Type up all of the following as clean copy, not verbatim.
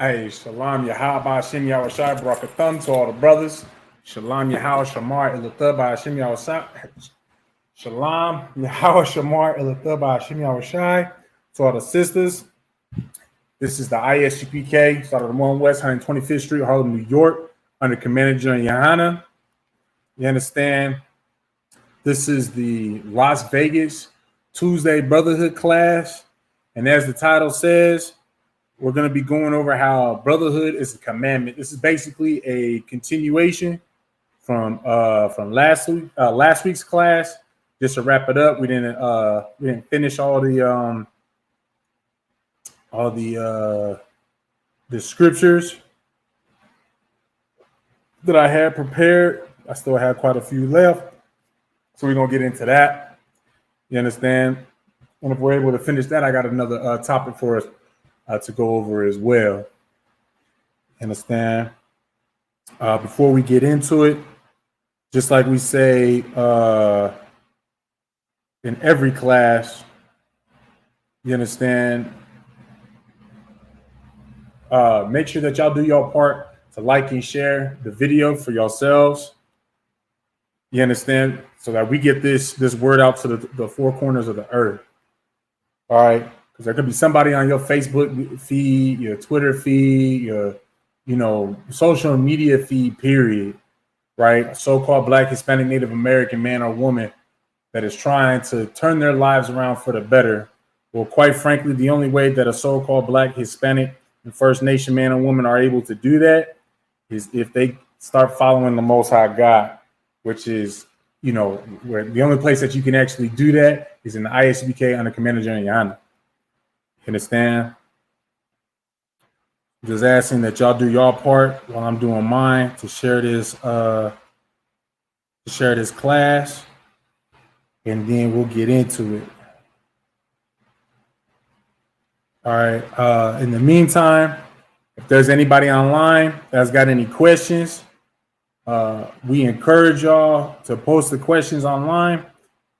Hey, Shalom Yahab Hashem Yahushai Barakatham to all the brothers. Shalom Yahweh Shamar Ilathab Hashem Yahushai. Shalom Yahweh Shamar Ilathab Hashem Yahushai to all the sisters. This is the ISUPK, started on 1 West 125th Street, Harlem, New York, under Commandment General Yohana. You understand? This is the Las Vegas Tuesday Brotherhood class. And as the title says, we're going to be going over how Brotherhood is a commandment. This is basically a continuation from last week's class. Just to wrap it up, we didn't finish all the scriptures that I had prepared. I still have quite a few left, so we're gonna get into that. You understand? And if we're able to finish that, I got another topic for us to go over as well. You understand? Before we get into it, just like we say in every class, you understand? Make sure that y'all do your part to like and share the video for yourselves. You understand? So that we get this word out to the four corners of the earth. All right. Because there could be somebody on your Facebook feed, your Twitter feed, your, social media feed, period. Right. A so-called Black, Hispanic, Native American man or woman that is trying to turn their lives around for the better. Well, quite frankly, the only way that a so-called Black, Hispanic, and First Nation man or woman are able to do that is if they start following the Most High God, which is, where the only place that you can actually do that is in the ISUPK under Commandment General Yohana. You understand? Just asking that y'all do your part while I'm doing mine to share this class, and then we'll get into it. All right. In the meantime, if there's anybody online that's got any questions, we encourage y'all to post the questions online.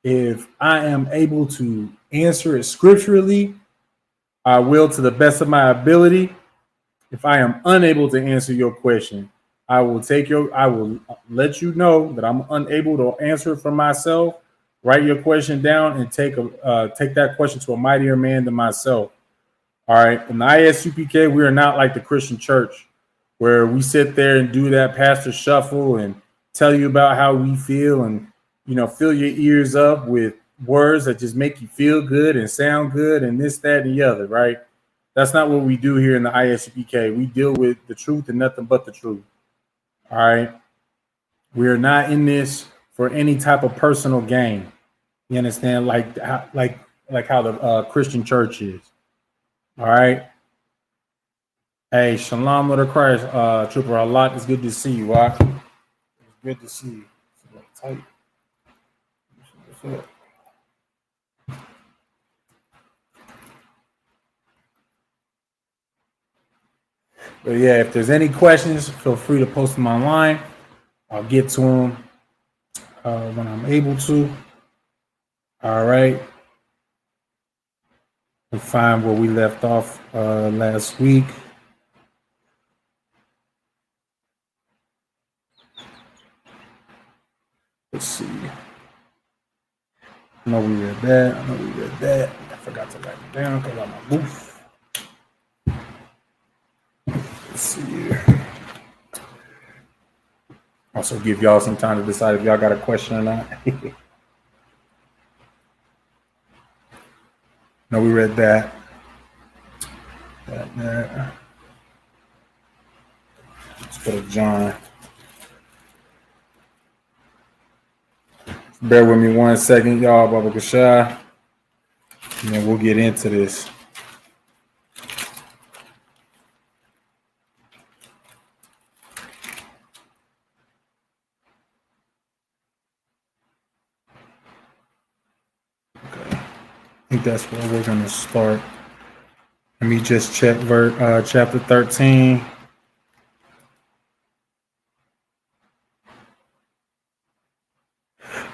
If I am able to answer it scripturally, I will to the best of my ability. If I am unable to answer your question, I will let you know that I'm unable to answer it for myself. Write your question down and take that question to a mightier man than myself. All right. In the ISUPK, we are not like the Christian church where we sit there and do that pastor shuffle and tell you about how we feel and, fill your ears up with words that just make you feel good and sound good and this, that, and the other. Right. That's not what we do here in the ISUPK. We deal with the truth and nothing but the truth. All right. We are not in this for any type of personal gain. You understand? Like how the Christian church is. All right. Hey, Shalom, Lord of Christ, Trooper Allah. It's good to see you, right? It's good to see you. It's tight. What's up? But yeah, if there's any questions, feel free to post them online. I'll get to them when I'm able to. All right. We'll find where we left off last week. Let's see. I know we read that. I forgot to write it down because I'm a goof. Let's see here. Also give y'all some time to decide if y'all got a question or not. No, we read that. That. Let's go to John. Bear with me 1 second, y'all, Baba Kashai. And then we'll get into this. Okay. I think that's where we're going to start. Let me just check chapter 13.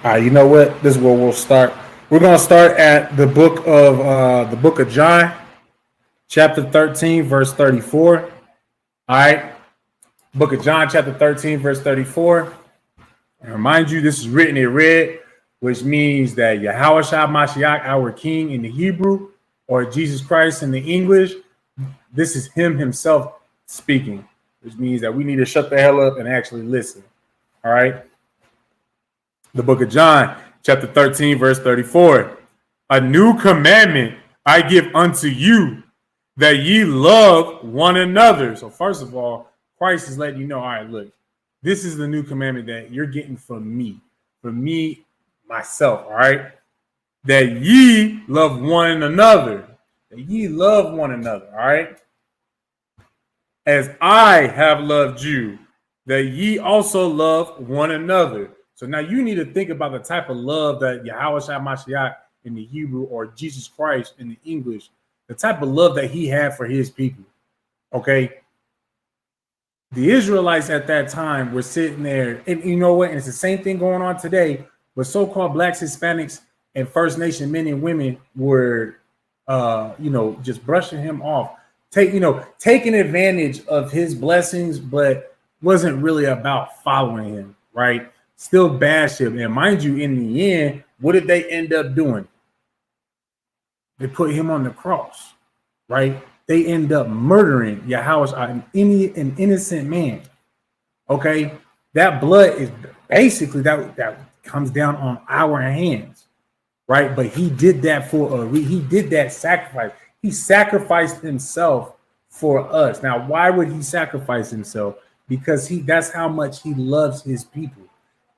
All right, you know what? This is where we'll start. We're going to start at the book of John, chapter 13, verse 34. All right. Book of John, chapter 13, verse 34. And remind you, this is written in red, which means that Yahweh Shah Mashiach, our King in the Hebrew, or Jesus Christ in the English, this is him himself speaking, which means that we need to shut the hell up and actually listen. All right. The book of John, chapter 13, verse 34. A new commandment I give unto you, that ye love one another. So first of all, Christ is letting you know, all right, look, this is the new commandment that you're getting from me, myself, all right? That ye love one another. That ye love one another, all right? As I have loved you, that ye also love one another. So now you need to think about the type of love that Yahweh Shah Mashiach in the Hebrew or Jesus Christ in the English, the type of love that he had for his people, okay? The Israelites at that time were sitting there, and you know what? And it's the same thing going on today, but so-called blacks, Hispanics, and First Nation men and women were, just brushing him off, taking advantage of his blessings, but wasn't really about following him, right? Still bash him. And mind you, in the end, what did they end up doing? They put him on the cross, right? They end up murdering Yahweh, an innocent man. Okay, that blood is basically that comes down on our hands, right? But he did that he did that sacrifice. He sacrificed himself for us. Now, why would he sacrifice himself? Because that's how much he loves his people.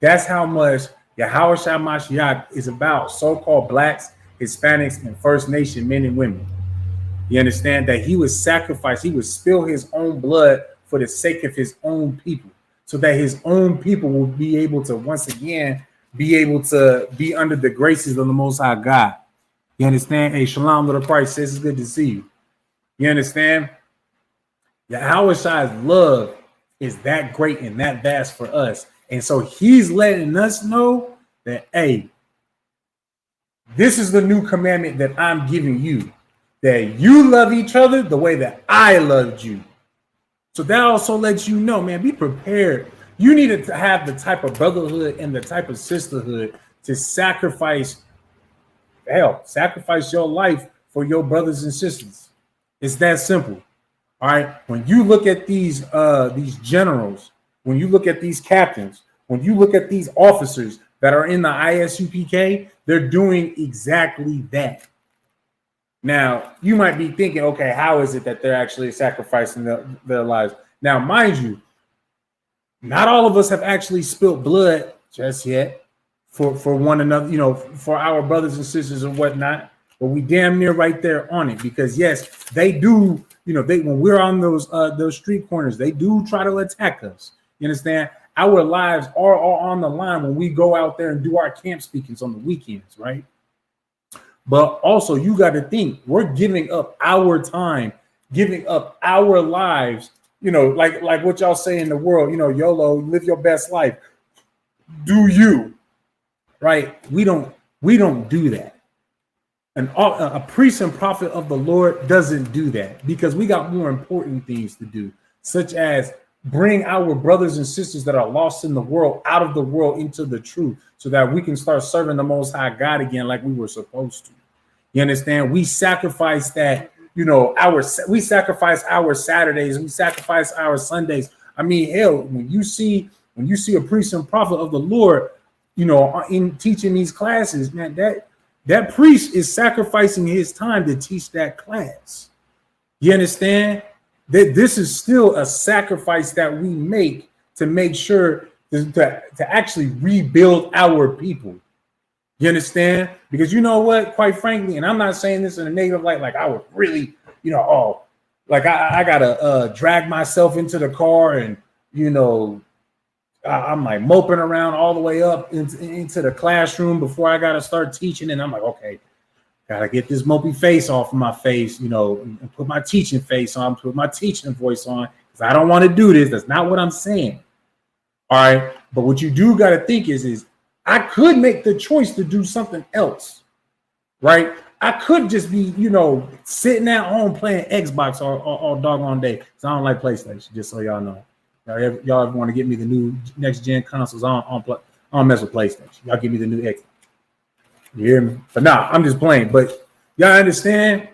That's how much Yahweh Shah Mashiach is about so-called blacks, Hispanics, and First Nation men and women. You understand that he would sacrifice, he would spill his own blood for the sake of his own people, so that his own people will be able to once again be under the graces of the Most High God. You understand? Hey, Shalom, little Christ says it's good to see you. You understand? Yahweh Shah's love is that great and that vast for us. And so he's letting us know that, hey, this is the new commandment that I'm giving you, that you love each other the way that I loved you. So that also lets you know, man, be prepared. You need to have the type of brotherhood and the type of sisterhood to sacrifice your life for your brothers and sisters. It's that simple. All right. When you look at these generals, when you look at these captains, when you look at these officers that are in the ISUPK, they're doing exactly that. Now, you might be thinking, okay, how is it that they're actually sacrificing their lives? Now, mind you, not all of us have actually spilled blood just yet for one another, for our brothers and sisters and whatnot. But we damn near right there on it, because yes, they do, when we're on those street corners, they do try to attack us. You understand? Our lives are on the line when we go out there and do our camp speakings on the weekends, right? But also, you got to think, we're giving up our time, giving up our lives, like what y'all say in the world, YOLO, live your best life. Do you, right? We don't do that. A priest and prophet of the Lord doesn't do that, because we got more important things to do, such as bring our brothers and sisters that are lost in the world out of the world into the truth, so that we can start serving the Most High God again like we were supposed to. You understand? We sacrifice that, we sacrifice our Saturdays, we sacrifice our Sundays. I mean, hell, when you see a priest and prophet of the Lord, in teaching these classes, man, that priest is sacrificing his time to teach that class. You understand? That this is still a sacrifice that we make to make sure to actually rebuild our people. You understand? Because you know what, quite frankly, and I'm not saying this in a negative light, like I would really, I gotta drag myself into the car and, I'm like moping around all the way up into the classroom before I gotta start teaching. And I'm like, okay, gotta get this mopey face off of my face, and put my teaching face on, put my teaching voice on, because I don't want to do this. That's not what I'm saying. All right. But what you do got to think is I could make the choice to do something else, right? I could just be, sitting at home playing Xbox all doggone day. So I don't like PlayStation, just so y'all know. Y'all ever want to get me the new next gen consoles? I don't mess with PlayStation. Y'all give me the new Xbox. You hear me? But nah, I'm just playing. But y'all understand?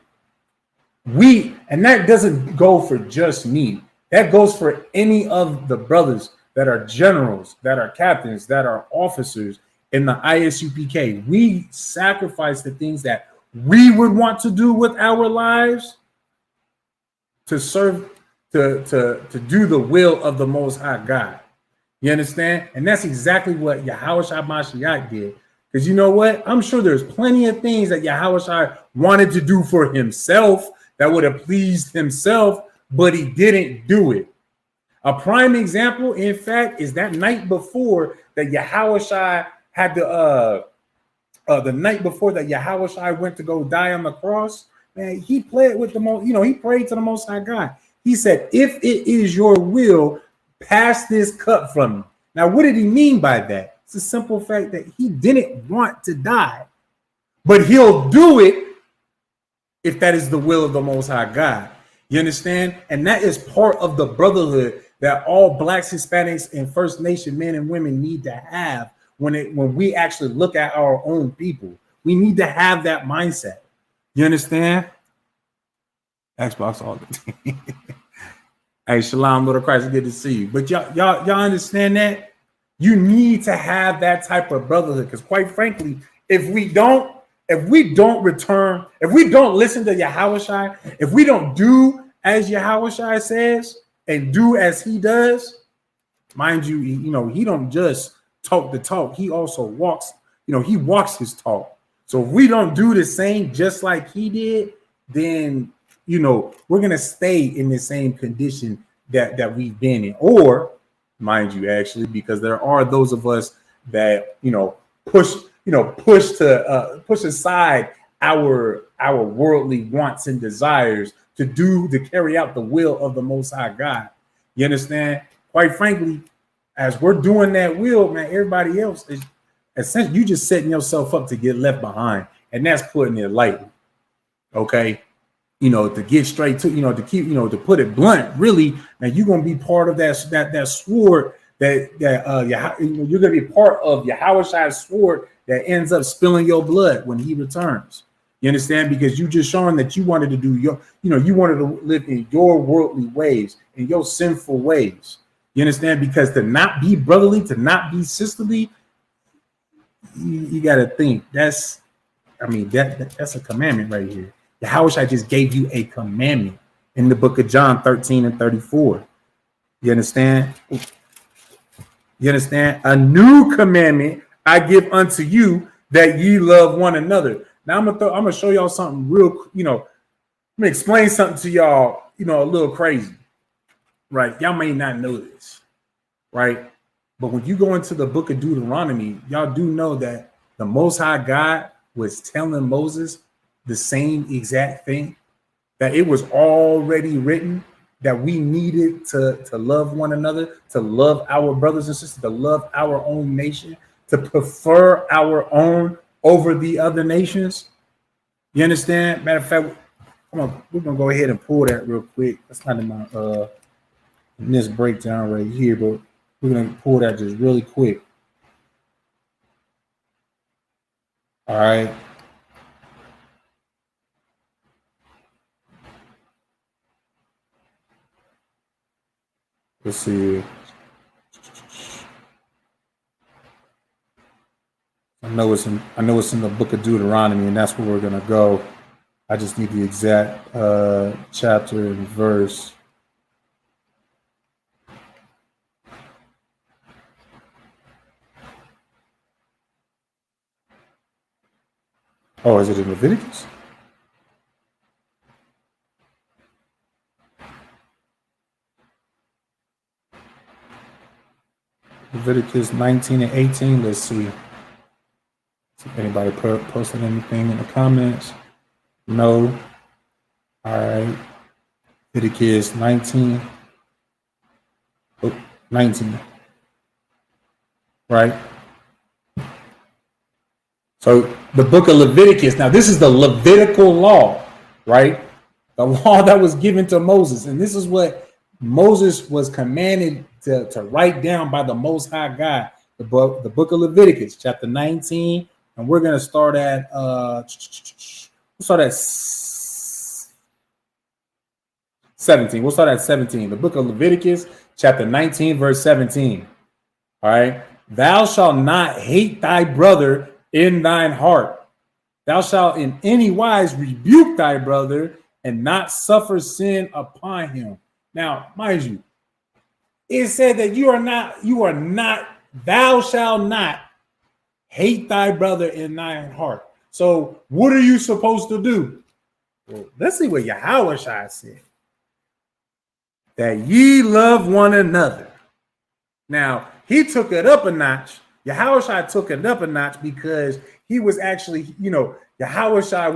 And that doesn't go for just me. That goes for any of the brothers that are generals, that are captains, that are officers in the ISUPK. We sacrifice the things that we would want to do with our lives to serve, to do the will of the Most High God. You understand? And that's exactly what Yahushua Mashiach did. Because you know what? I'm sure there's plenty of things that Yahushua wanted to do for himself that would have pleased himself, but he didn't do it. A prime example, in fact, is that night before that Yahushua had the night before that Yahushua went to go die on the cross. Man, he played with the most, he prayed to the Most High God. He said, "If it is your will, pass this cup from me." Now, what did he mean by that? It's a simple fact that he didn't want to die, but he'll do it if that is the will of the Most High God. You understand? And that is part of the brotherhood that all Blacks, Hispanics, and First Nation men and women need to have when we actually look at our own people. We need to have that mindset. You understand? Xbox all the time. Hey, Shalom, Lord of Christ, good to see you. But y'all understand that? You need to have that type of brotherhood, because quite frankly, if we don't return, if we don't listen to Yahushua, if we don't do as Yahushua says and do as he does, mind you, he don't just talk the talk. He also walks, he walks his talk. So if we don't do the same just like he did, then, we're going to stay in the same condition that we've been in. Or, mind you, actually, because there are those of us that, push aside our worldly wants and desires to carry out the will of the Most High God. You understand? Quite frankly, as we're doing that will, man, everybody else is essentially, you just setting yourself up to get left behind, and that's putting it lightly. Okay, to get straight to, to keep, to put it blunt, really, man, you're gonna be part of that sword that you're gonna be part of Yahushua's sword that ends up spilling your blood when he returns. You understand? Because you just showing that you wanted to do your, you wanted to live in your worldly ways, in your sinful ways. You understand? Because to not be brotherly, to not be sisterly, you got to think that's a commandment right here. Yahushua just gave you a commandment in the book of John 13:34. You understand? You understand? A new commandment I give unto you, that ye love one another. Now I'm gonna show y'all something real. I'm gonna explain something to y'all. A little crazy, right? Y'all may not know this, right? But when you go into the book of Deuteronomy, y'all do know that the Most High God was telling Moses the same exact thing, that it was already written that we needed to love one another, to love our brothers and sisters, to love our own nation, to prefer our own over the other nations. You understand? Matter of fact, we're gonna go ahead and pull that real quick. That's not in my in this breakdown right here, but we're gonna pull that just really quick. All right. Let's see. I know it's in the book of Deuteronomy, and that's where we're gonna go. I just need the exact chapter and verse. Oh, is it in Leviticus? Leviticus 19 and 18. Let's see. If anybody posted anything in the comments. No. All right. Leviticus 19. Oh, 19. Right. So the book of Leviticus, now this is the Levitical law, right? The law that was given to Moses. And this is what Moses was commanded to write down by the Most High God. The book of Leviticus, chapter 19. And we're going to start at, we'll start at 17. We'll start at 17. The book of Leviticus, chapter 19, verse 17. All right. Thou shalt not hate thy brother in thine heart. Thou shalt in any wise rebuke thy brother and not suffer sin upon him. Now, mind you, it said that thou shalt not hate thy brother in thine heart. So what are you supposed to do? Well, let's see what Yahushua said. That ye love one another. Now, he took it up a notch. Yahushua took it up a notch because he was actually, Yahushua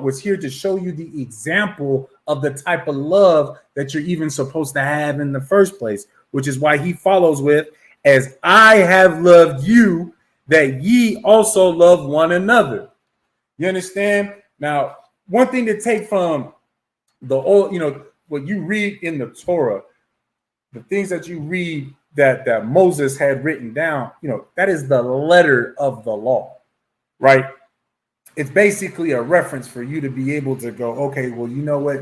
was here to show you the example of the type of love that you're even supposed to have in the first place, which is why he follows with, as I have loved you, that ye also love one another. You understand? Now, one thing to take from the old, what you read in the Torah, the things that you read that Moses had written down, that is the letter of the law, right? It's basically a reference for you to be able to go, okay, well, you know what?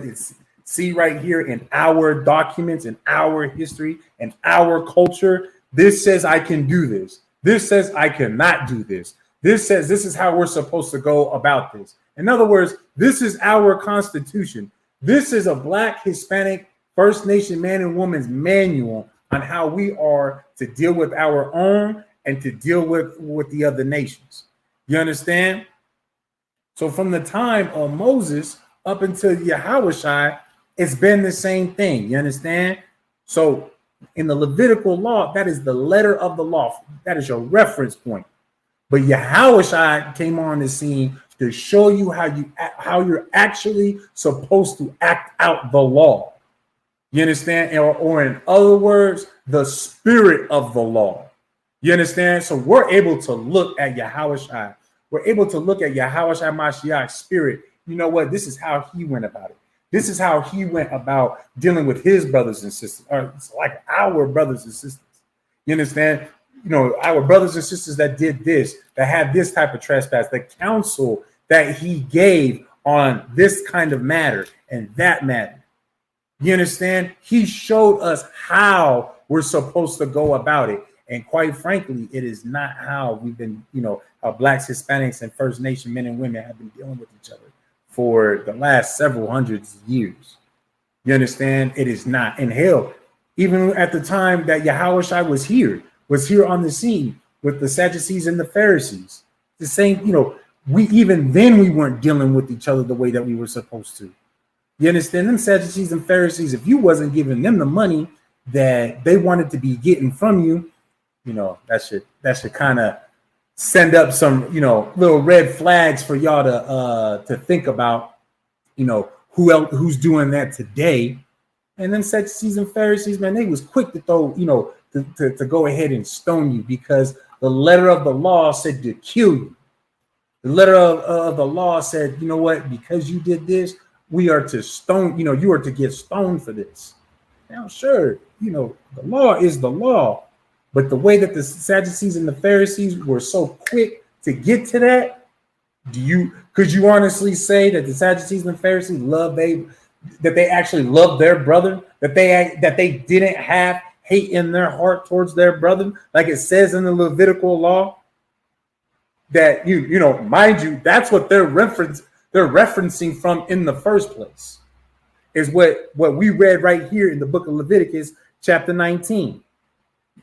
See right here in our documents, in our history, and our culture, this says I can do this. This says I cannot do this. This says this is how we're supposed to go about this. In other words, this is our Constitution. This is a Black, Hispanic, First Nation man and woman's manual on how we are to deal with our own and to deal with the other nations. You understand? So from the time of Moses up until Yahushua, it's been the same thing. You understand? So in the Levitical law, that is the letter of the law. That is your reference point. But Yahushua came on the scene to show you how you're actually supposed to act out the law. You understand? Or in other words, the spirit of the law. You understand? So we're able to look at Yahushua. We're able to look at Yahushua Mashiach's spirit. You know what? This is how he went about it. This is how he went about dealing with his brothers and sisters, or it's like our brothers and sisters. You understand? Our brothers and sisters that did this, that had this type of trespass, the counsel that he gave on this kind of matter and that matter. You understand? He showed us how we're supposed to go about it. And quite frankly, it is not how we've been, how Blacks, Hispanics, and First Nation men and women have been dealing with each other for the last several hundreds of years. You understand? It is not. And hell, even at the time that Yahushua was here on the scene with the Sadducees and the Pharisees, the same, we weren't dealing with each other the way that we were supposed to. You understand? Them Sadducees and Pharisees, if you wasn't giving them the money that they wanted to be getting from you, that should kind of send up some, little red flags for y'all to think about, who's doing that today. And then Sadducees and Pharisees, man, they was quick to throw, to go ahead and stone you because the letter of the law said to kill you. The letter of the law said, you know what, because you did this, we are to stone, you are to get stoned for this. Now, sure, the law is the law. But the way that the Sadducees and the Pharisees were so quick to get to that, could you honestly say that the Sadducees and the Pharisees that they actually loved their brother, that they didn't have hate in their heart towards their brother, like it says in the Levitical law? That mind you, that's what they're referencing from in the first place, is what we read right here in the book of Leviticus, chapter 19.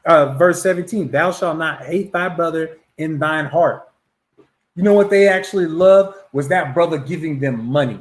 Verse 17, thou shalt not hate thy brother in thine heart. You know what they actually loved was that brother giving them money.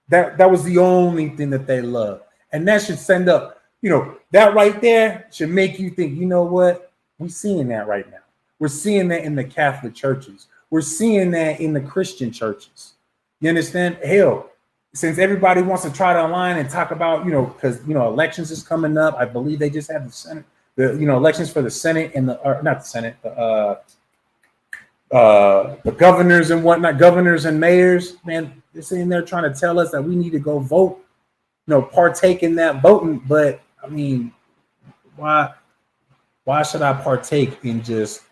That was the only thing that they loved. And that should send up, that right there should make you think, you know what? We're seeing that right now. We're seeing that in the Catholic churches. We're seeing that in the Christian churches. You understand? Hell, since everybody wants to try to align and talk about, because, elections is coming up. I believe they just had the Senate. Elections for the Senate and not the Senate, the governors and whatnot, governors and mayors, man, they're sitting there trying to tell us that we need to go vote, partake in that voting. But I mean, why should I partake in just,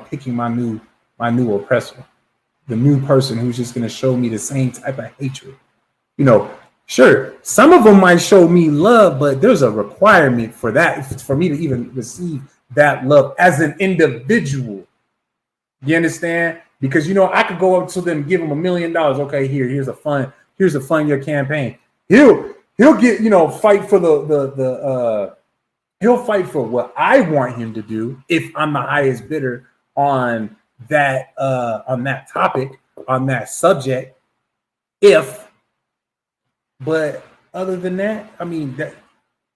picking my new oppressor, the new person who's just going to show me the same type of hatred? Sure, some of them might show me love, but there's a requirement for that, for me to even receive that love as an individual. You understand? Because I could go up to them, give them $1 million. Okay, here's a fund your campaign. He'll get, fight for he'll fight for what I want him to do if I'm the highest bidder on that topic, on that subject. But other than that, I mean,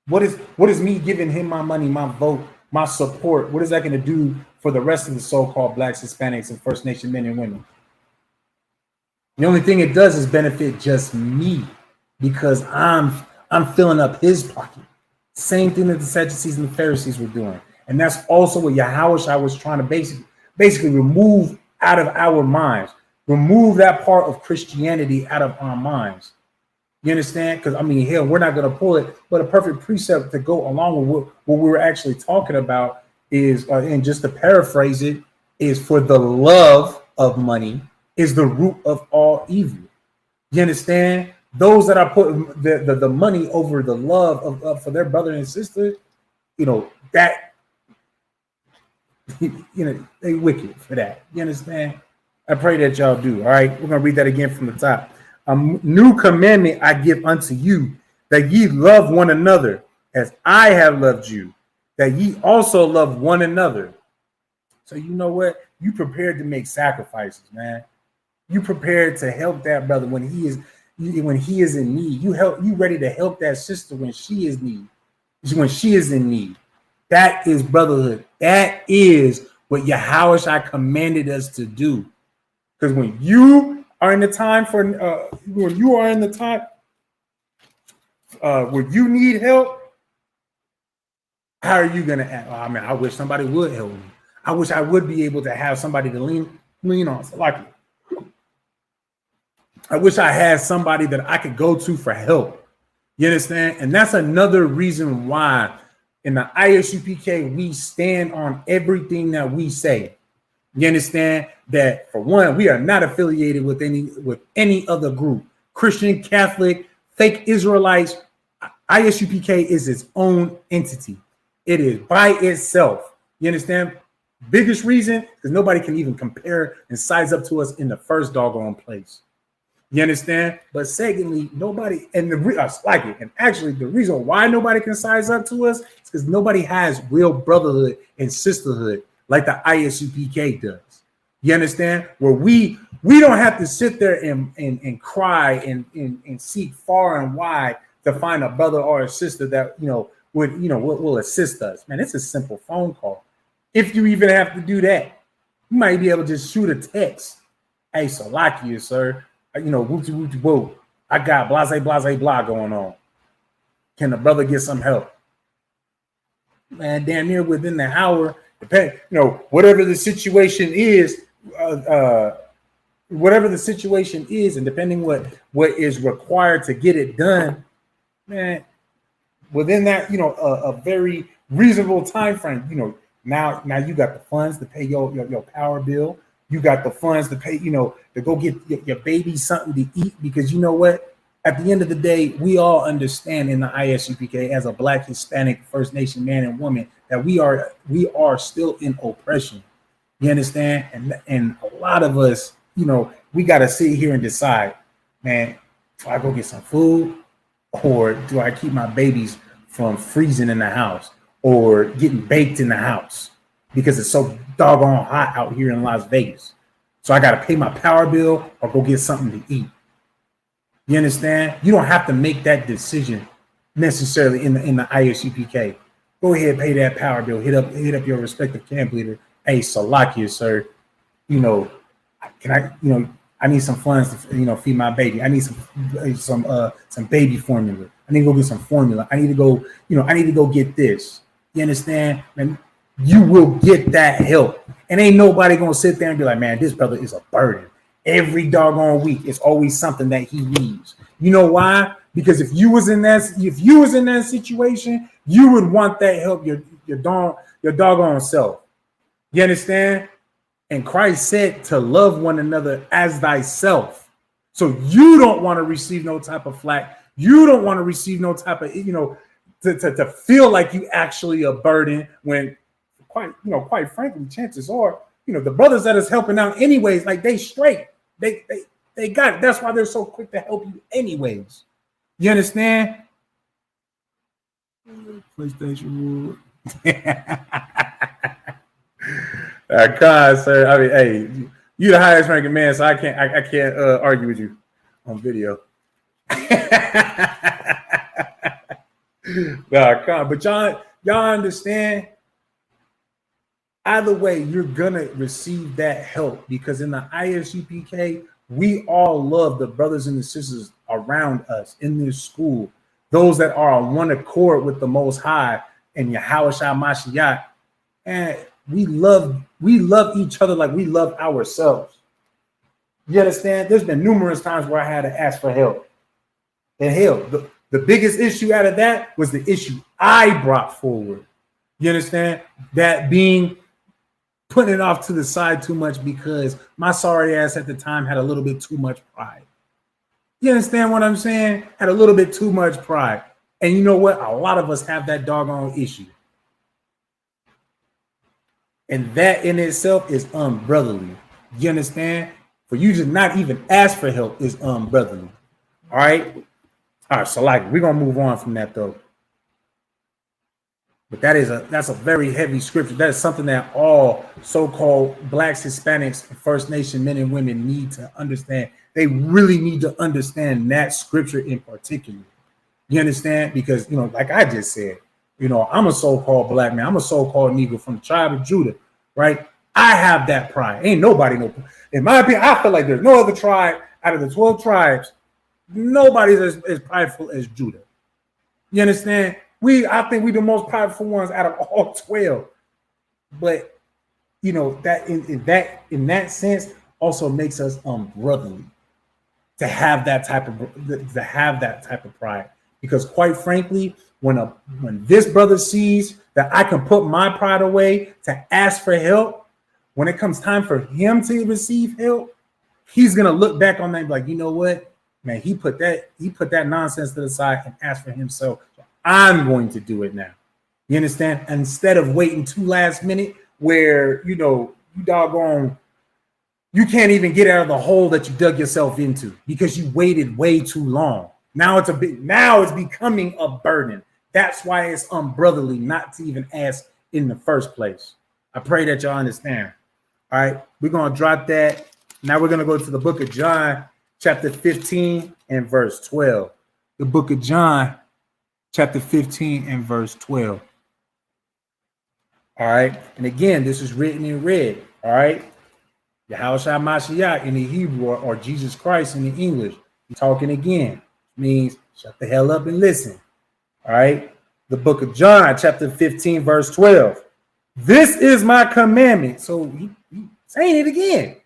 what is me giving him my money, my vote, my support? What is that going to do for the rest of the so-called Blacks, Hispanics, and First Nation men and women? The only thing it does is benefit just me, because I'm filling up his pocket. Same thing that the Sadducees and the Pharisees were doing. And that's also what Yahushua was trying to basically remove out of our minds. Remove that part of Christianity out of our minds. You understand? Because, I mean, hell, we're not going to pull it. But a perfect precept to go along with what we were actually talking about is, and just to paraphrase it, is for the love of money is the root of all evil. You understand? Those that are putting the money over the love of for their brother and sister, that, they wicked for that. You understand? I pray that y'all do. All right, we're going to read that again from the top. A new commandment I give unto you, that ye love one another as I have loved you, that ye also love one another. So you know what? You prepared to make sacrifices, man. You prepared to help that brother when he is in need. You ready to help that sister when she is in need. That is brotherhood. That is what Yahushua commanded us to do. Because when you are in the time where you need help, how are you gonna act? I mean, I wish somebody would help me. I wish I would be able to have somebody to lean on. So like, I wish I had somebody that I could go to for help. You understand? And that's another reason why in the ISUPK we stand on everything that we say. You understand that, for one, we are not affiliated with any other group. Christian, Catholic, fake Israelites. ISUPK is its own entity. It is by itself. You understand? Biggest reason is nobody can even compare and size up to us in the first doggone place. You understand? But secondly, nobody, and and actually the reason why nobody can size up to us is because nobody has real brotherhood and sisterhood like the ISUPK does. You understand? Where we don't have to sit there and cry and seek far and wide to find a brother or a sister that will assist us. Man, it's a simple phone call. If you even have to do that, you might be able to just shoot a text. Hey, Salakia, sir. Woo. I got blase blah going on. Can the brother get some help? Man, damn near within the hour, whatever the situation is, and depending what is required to get it done, man, within that, a very reasonable time frame, now you got the funds to pay your power bill. You got the funds to pay, to go get your baby something to eat, because you know what? At the end of the day, we all understand in the ISUPK as a Black, Hispanic, First Nation man and woman that we are still in oppression. You understand? And a lot of us, we got to sit here and decide, man, do I go get some food, or do I keep my babies from freezing in the house or getting baked in the house because it's so doggone hot out here in Las Vegas? So I got to pay my power bill or go get something to eat. You understand? You don't have to make that decision necessarily in the ISUPK. Go ahead, pay that power bill. Hit up your respective camp leader. Hey, Salakia, sir. I need some funds to feed my baby. I need some baby formula. I need to go get some formula. I need to go get this. You understand? And you will get that help. And ain't nobody gonna sit there and be like, man, this brother is a burden. Every doggone week, it's always something that he needs. You know why? Because if you was in that situation, you would want that help your doggone self. You understand? And Christ said to love one another as thyself. So you don't want to receive no type of flack. You don't want to receive no type of, to feel like you actually a burden when quite frankly, chances are, the brothers that is helping out anyways, like they straight. They got it. That's why they're so quick to help you anyways. You understand? PlayStation sir. I mean, hey, you the highest ranking man, so I can't argue with you on video. But y'all understand? Either way, you're gonna receive that help because in the ISUPK, we all love the brothers and the sisters around us in this school, those that are on one accord with the Most High and Yahweh Shai Mashiach, and we love each other like we love ourselves. You understand? There's been numerous times where I had to ask for help, and hell, the biggest issue out of that was the issue I brought forward. You understand? That being putting it off to the side too much because my sorry ass at the time had a little bit too much pride. You understand what I'm saying? Had a little bit too much pride. And you know what? A lot of us have that doggone issue. And that in itself is unbrotherly. You understand? For you to not even ask for help is unbrotherly. All right? All right, so like we're gonna move on from that though. But that's a very heavy scripture. That is something that all so-called Blacks, Hispanics, and First Nation men and women need to understand. They really need to understand that scripture in particular. You understand? Because, like I just said, I'm a so-called black man. I'm a so-called Negro from the tribe of Judah, right? I have that pride. Ain't nobody no. In my opinion, I feel like there's no other tribe out of the 12 tribes. Nobody's as prideful as Judah. You understand? I think we the most prideful ones out of all 12. But that in that sense also makes us brotherly to have that type of pride. Because quite frankly, when this brother sees that I can put my pride away to ask for help, when it comes time for him to receive help, he's gonna look back on that and be like, you know what, man, he put that nonsense to the side and asked for himself. I'm going to do it now. You understand? Instead of waiting too last minute where, you doggone, you can't even get out of the hole that you dug yourself into because you waited way too long. Now it's becoming a burden. That's why it's unbrotherly not to even ask in the first place. I pray that y'all understand. All right, we're going to drop that. Now we're going to go to the book of John, chapter 15 and verse 12. The book of John, chapter 15 and verse 12. All right. And again, this is written in red. All right. Yahweh Shai Mashiach in the Hebrew or Jesus Christ in the English. You're talking again. Means shut the hell up and listen. All right. The book of John, chapter 15, verse 12. This is my commandment. So he's saying it again.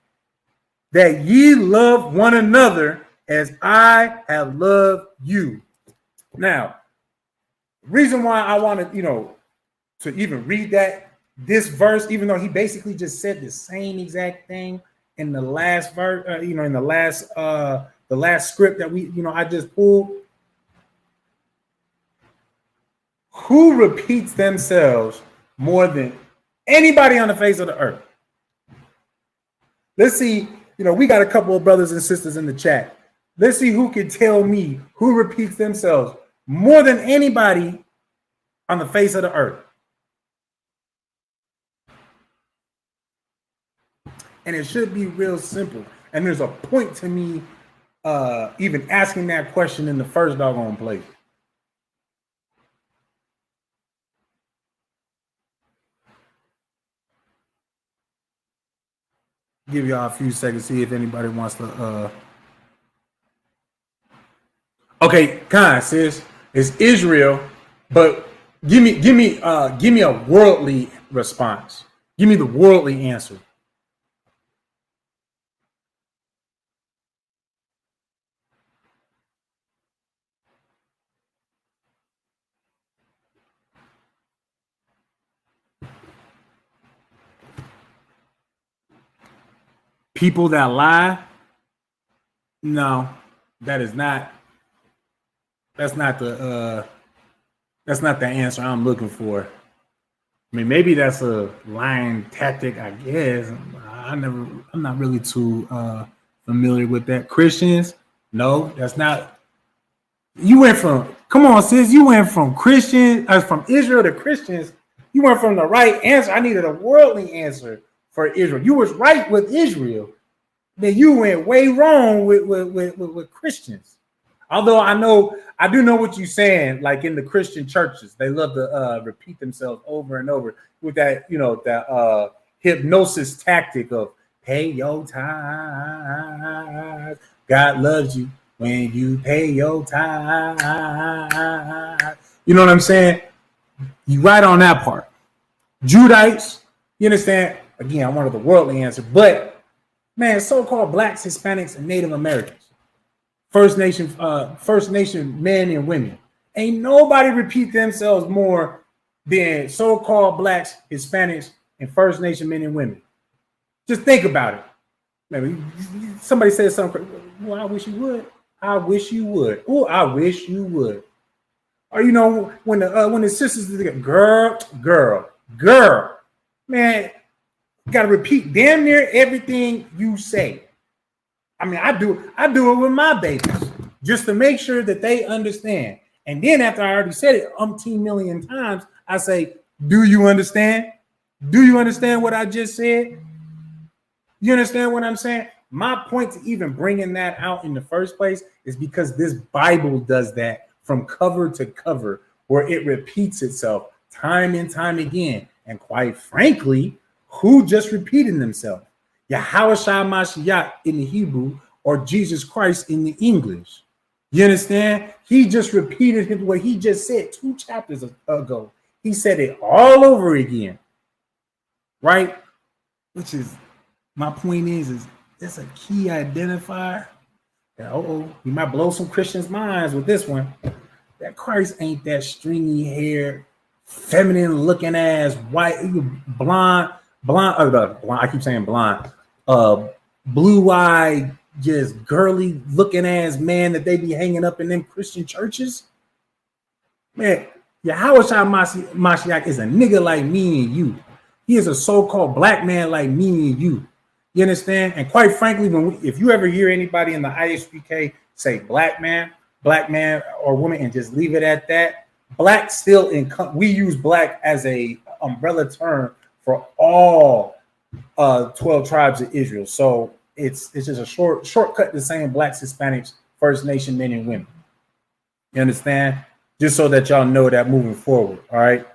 That ye love one another as I have loved you. Now, the reason why I wanted, to even read this verse, even though he basically just said the same exact thing in the last verse, in the last script that I just pulled. Who repeats themselves more than anybody on the face of the earth? Let's see, we got a couple of brothers and sisters in the chat. Let's see who can tell me who repeats themselves more than anybody on the face of the earth. And it should be real simple. And there's a point to me even asking that question in the first doggone place. Give y'all a few seconds, see if anybody wants to. Okay, Khan, sis, it's Israel, but Give me a worldly response. Give me the worldly answer. People that lie, no, that is not. That's not the. That's not the answer I'm looking for. I mean, maybe that's a lying tactic, I guess. I'm not really too familiar with that. Christians, no, that's not. You went from, come on, sis, you went from from Israel to Christians. You went from the right answer. I needed a worldly answer for Israel. You was right with Israel. Then you went way wrong with Christians. Although I do know what you're saying. Like in the Christian churches, they love to repeat themselves over and over with that, that hypnosis tactic of pay your tithes. God loves you when you pay your tithes. You know what I'm saying? You right on that part. Judites, you understand? Again, I wanted the worldly answer, but man, so-called blacks, Hispanics, and Native Americans. First Nation men and women. Ain't nobody repeat themselves more than so-called blacks, Hispanics, and First Nation men and women. Just think about it. Maybe somebody says something. Well, I wish you would. I wish you would. Oh, I wish you would. Or when the sisters girl, man, you gotta repeat damn near everything you say. I mean, I do it with my babies just to make sure that they understand. And then after I already said it umpteen million times, I say, do you understand? Do you understand what I just said? You understand what I'm saying? My point to even bringing that out in the first place is because this Bible does that from cover to cover, where it repeats itself time and time again. And quite frankly, who just repeated themselves? Yahushua Mashiach in the Hebrew, or Jesus Christ in the English. You understand? He just repeated what he just said 2 chapters ago. He said it all over again, right? Which is, my point is it's a key identifier. We might blow some Christians' minds with this one. That Christ ain't that stringy hair, feminine looking ass, white, blonde. I keep saying blonde. Blue-eyed, just girly looking ass man that they be hanging up in them Christian churches. Man, Yahushua Mashiach is a nigga like me and you. He is a so-called black man like me and you. You understand? And quite frankly, if you ever hear anybody in the ISUPK say black man or woman and just leave it at that, black still we use black as a umbrella term for all 12 tribes of Israel. So it's just a shortcut to saying blacks, Hispanics, First Nation men and women. You understand? Just so that y'all know that moving forward. All right.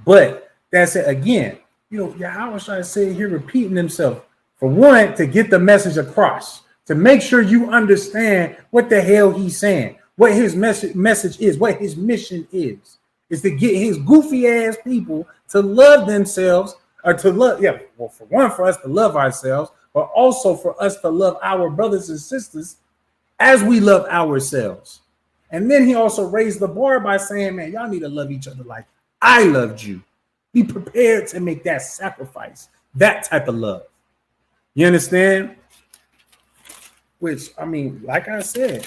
But that's it again. Yahushua sitting here repeating himself for one, to get the message across, to make sure you understand what the hell he's saying, what his message is, what his mission is to get his goofy ass people to love themselves, or to love, for one, for us to love ourselves, but also for us to love our brothers and sisters as we love ourselves. And then he also raised the bar by saying, man, y'all need to love each other like I loved you. Be prepared to make that sacrifice, that type of love. You understand? Which, I mean, like I said,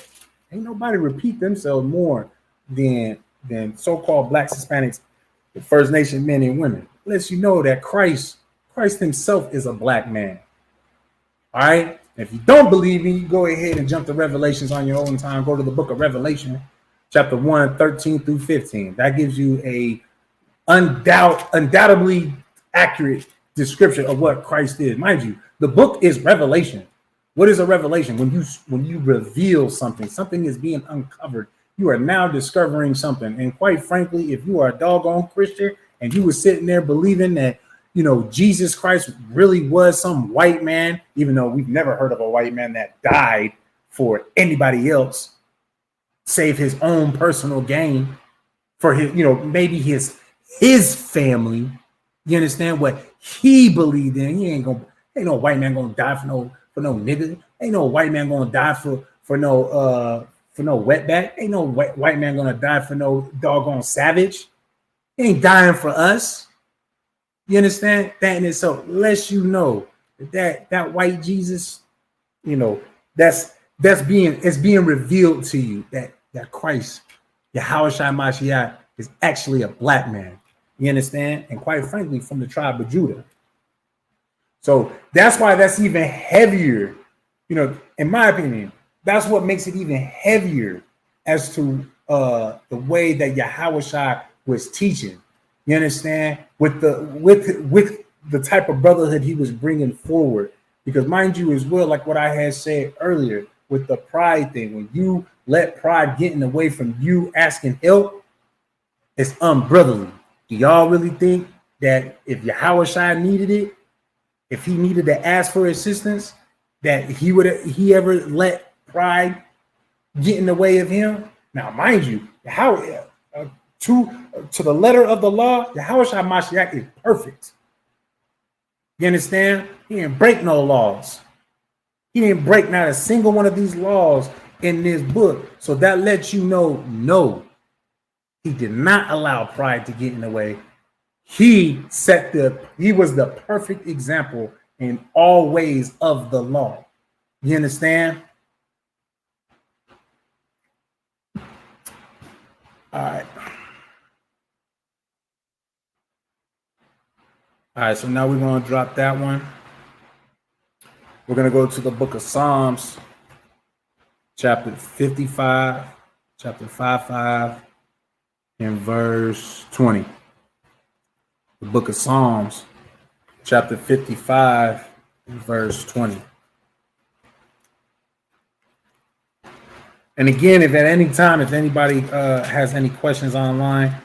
ain't nobody repeat themselves more than so-called blacks, Hispanics, the First Nation men and women. Lets you know that Christ himself is a black man. All right? If you don't believe me, you go ahead and jump to Revelations on your own time. Go to the book of Revelation, chapter 1, 13 through 15. That gives you a undoubtedly accurate description of what Christ is. Mind you, the book is Revelation. What is a revelation? When you reveal something is being uncovered. You are now discovering something. And quite frankly, if you are a doggone Christian and you were sitting there believing that, Jesus Christ really was some white man, even though we've never heard of a white man that died for anybody else, save his own personal gain, for his, maybe his family. You understand what he believed in? Ain't no white man gonna die for no nigga. Ain't no white man gonna die for no wetback. Ain't no white man gonna die for no doggone savage. He ain't dying for us. You understand? That in itself lets you know that white Jesus, that's being revealed to you that Christ, Yahushua Mashiach, is actually a black man. You understand? And quite frankly, from the tribe of Judah. So that's why that's even heavier. In my opinion, that's what makes it even heavier as to the way that Yahushua was teaching. You understand? With the type of brotherhood he was bringing forward. Because mind you as well, like what I had said earlier with the pride thing, when you let pride get in the way from you asking help, it's unbrotherly. Do y'all really think that if Yahushua needed it, if he needed to ask for assistance, that he ever let pride get in the way of him? Now, mind you, to the letter of the law, Yahushua Mashiach is perfect. You understand? He didn't break no laws. He didn't break not a single one of these laws in this book. So that lets you know, no, he did not allow pride to get in the way. He was the perfect example in all ways of the law. You understand? All right, so now we're going to drop that one. We're going to go to the book of Psalms, chapter 55, chapter 55, and verse 20. The book of Psalms, chapter 55, and verse 20. And again, if at any time, if anybody has any questions online,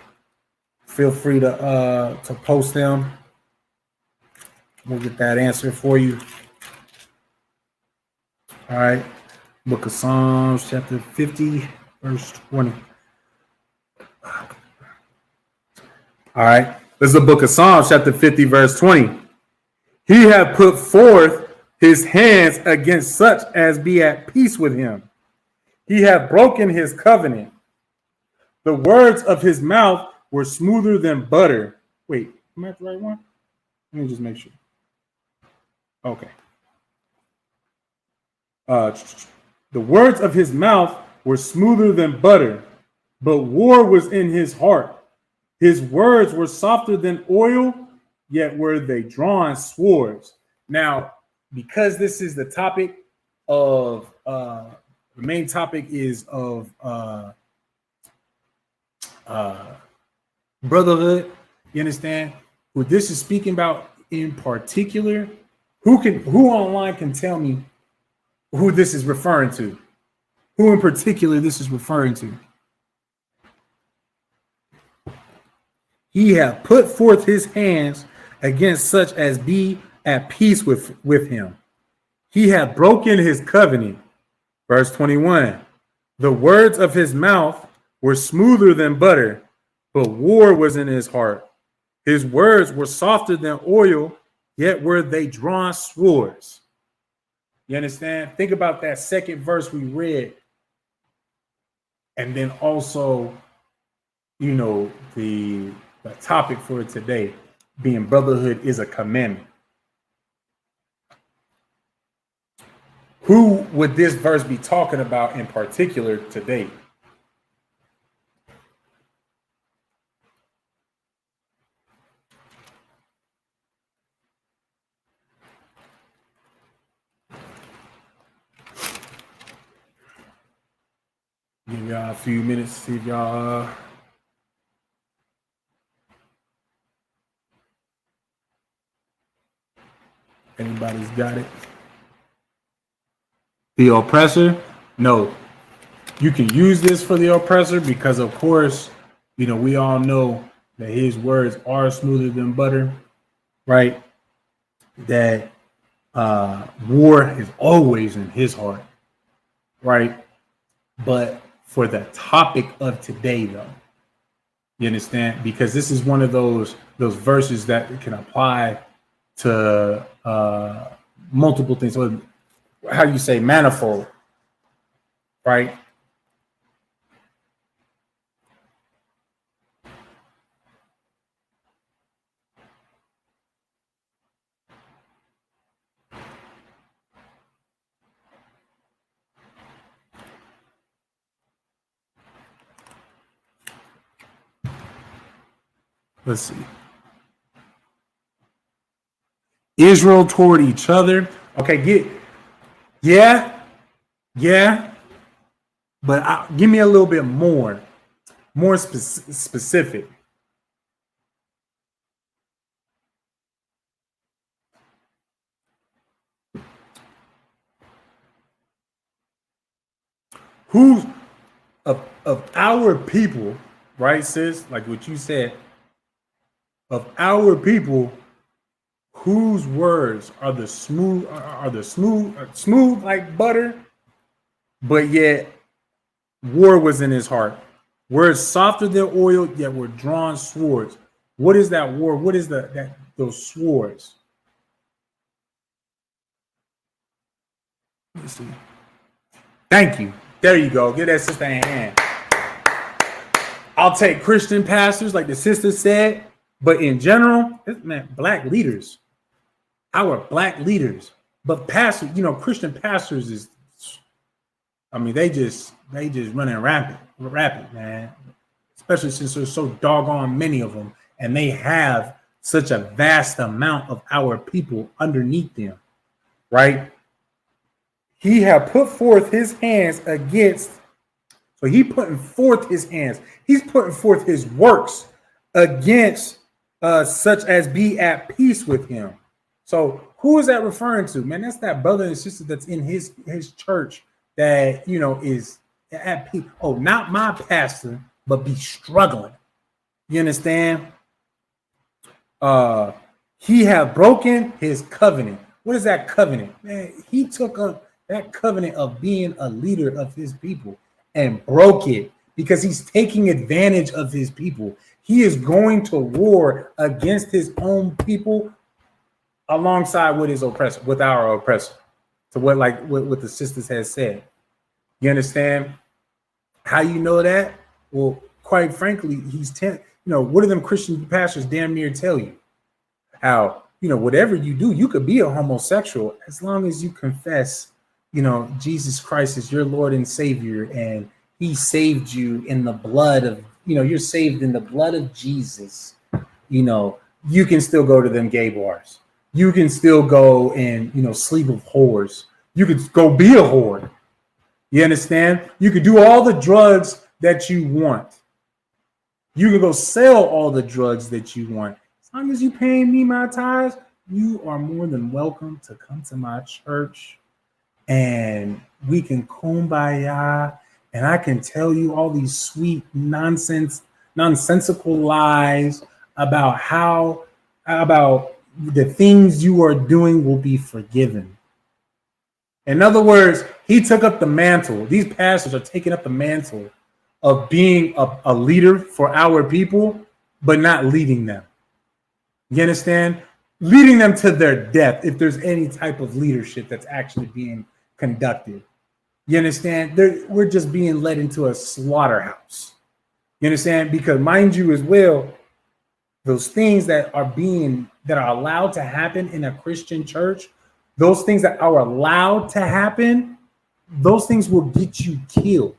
feel free to post them. We'll get that answer for you. All right. Book of Psalms, chapter 50, verse 20. All right. This is the book of Psalms, chapter 50, verse 20. He hath put forth his hands against such as be at peace with him. He hath broken his covenant. The words of his mouth were smoother than butter. Wait, am I at the right one? Let me just make sure. Okay. The words of his mouth were smoother than butter, but war was in his heart. His words were softer than oil, yet were they drawn swords. Now, because this is the topic of the main topic is of brotherhood, you understand? What this is speaking about in particular, who online can tell me who this is referring to? Who in particular this is referring to? He hath put forth his hands against such as be at peace with him. He hath broken his covenant. Verse 21. The words of his mouth were smoother than butter, but war was in his heart. His words were softer than oil, yet were they drawn swords. You understand? Think about that second verse we read. And then also, the topic for today being brotherhood is a commandment. Who would this verse be talking about in particular today? Give y'all a few minutes to see if y'all anybody's got it. The oppressor? No. You can use this for the oppressor because, of course, we all know that his words are smoother than butter, right? That war is always in his heart, right? But for the topic of today, though, You understand? Because this is one of those verses that can apply to multiple things. So how you say manifold, right? Let's see. Israel toward each other. Okay, yeah, but give me a little bit more specific. Who's of our people, right, sis? Like what you said, of our people, whose words are the smooth like butter, but yet war was in his heart. Words softer than oil, yet were drawn swords. What is that war? What is those swords? Let me see. Thank you. There you go. Get that sister a hand. I'll take Christian pastors, like the sister said, but in general, man, black leaders, our black leaders, but pastors, Christian pastors is, I mean, they just running rapid, man. Especially since there's so doggone many of them, and they have such a vast amount of our people underneath them, right? He had put forth his hands against, so he putting forth his hands. He's putting forth his works against such as be at peace with him. So who is that referring to? Man, that's that brother and sister that's in his church that, is at peace. Oh, not my pastor, but be struggling. You understand? He have broken his covenant. What is that covenant? Man, he took up that covenant of being a leader of his people and broke it because he's taking advantage of his people. He is going to war against his own people alongside with his oppressor, with our oppressor. So what the sisters has said. You understand? How you know that? Well, quite frankly, what do them Christian pastors damn near tell you? How, whatever you do, you could be a homosexual as long as you confess, Jesus Christ is your Lord and Savior, and he saved you in the blood of, you're saved in the blood of Jesus. You can still go to them gay bars. You can still go and, sleep with whores. You could go be a whore. You understand? You could do all the drugs that you want. You can go sell all the drugs that you want. As long as you paying me my tithes, you are more than welcome to come to my church and we can kumbaya, and I can tell you all these sweet nonsensical lies about the things you are doing will be forgiven. In other words, he took up the mantle. These pastors are taking up the mantle of being a leader for our people, but not leading them. You understand? Leading them to their death if there's any type of leadership that's actually being conducted. You understand? We're just being led into a slaughterhouse. You understand? Because mind you as well, those things that are allowed to happen in a Christian church, those things that are allowed to happen, those things will get you killed.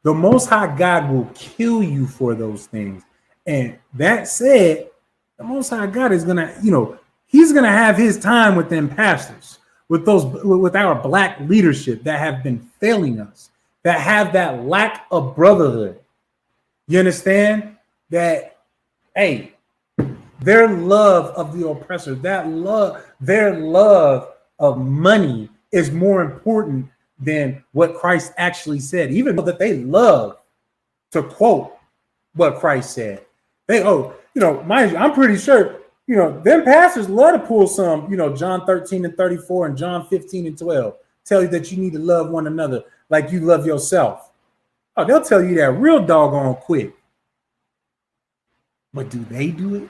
The Most High God will kill you for those things. And that said, the Most High God is gonna, he's gonna have his time with them pastors, with our black leadership that have been failing us, that have that lack of brotherhood. You understand? That, hey, their love of the oppressor, their love of money is more important than what Christ actually said, even though that they love to quote what Christ said. Mind you, I'm pretty sure, them pastors love to pull some, John 13:34 and John 15:12, tell you that you need to love one another like you love yourself. Oh, they'll tell you that real doggone quick. But do they do it?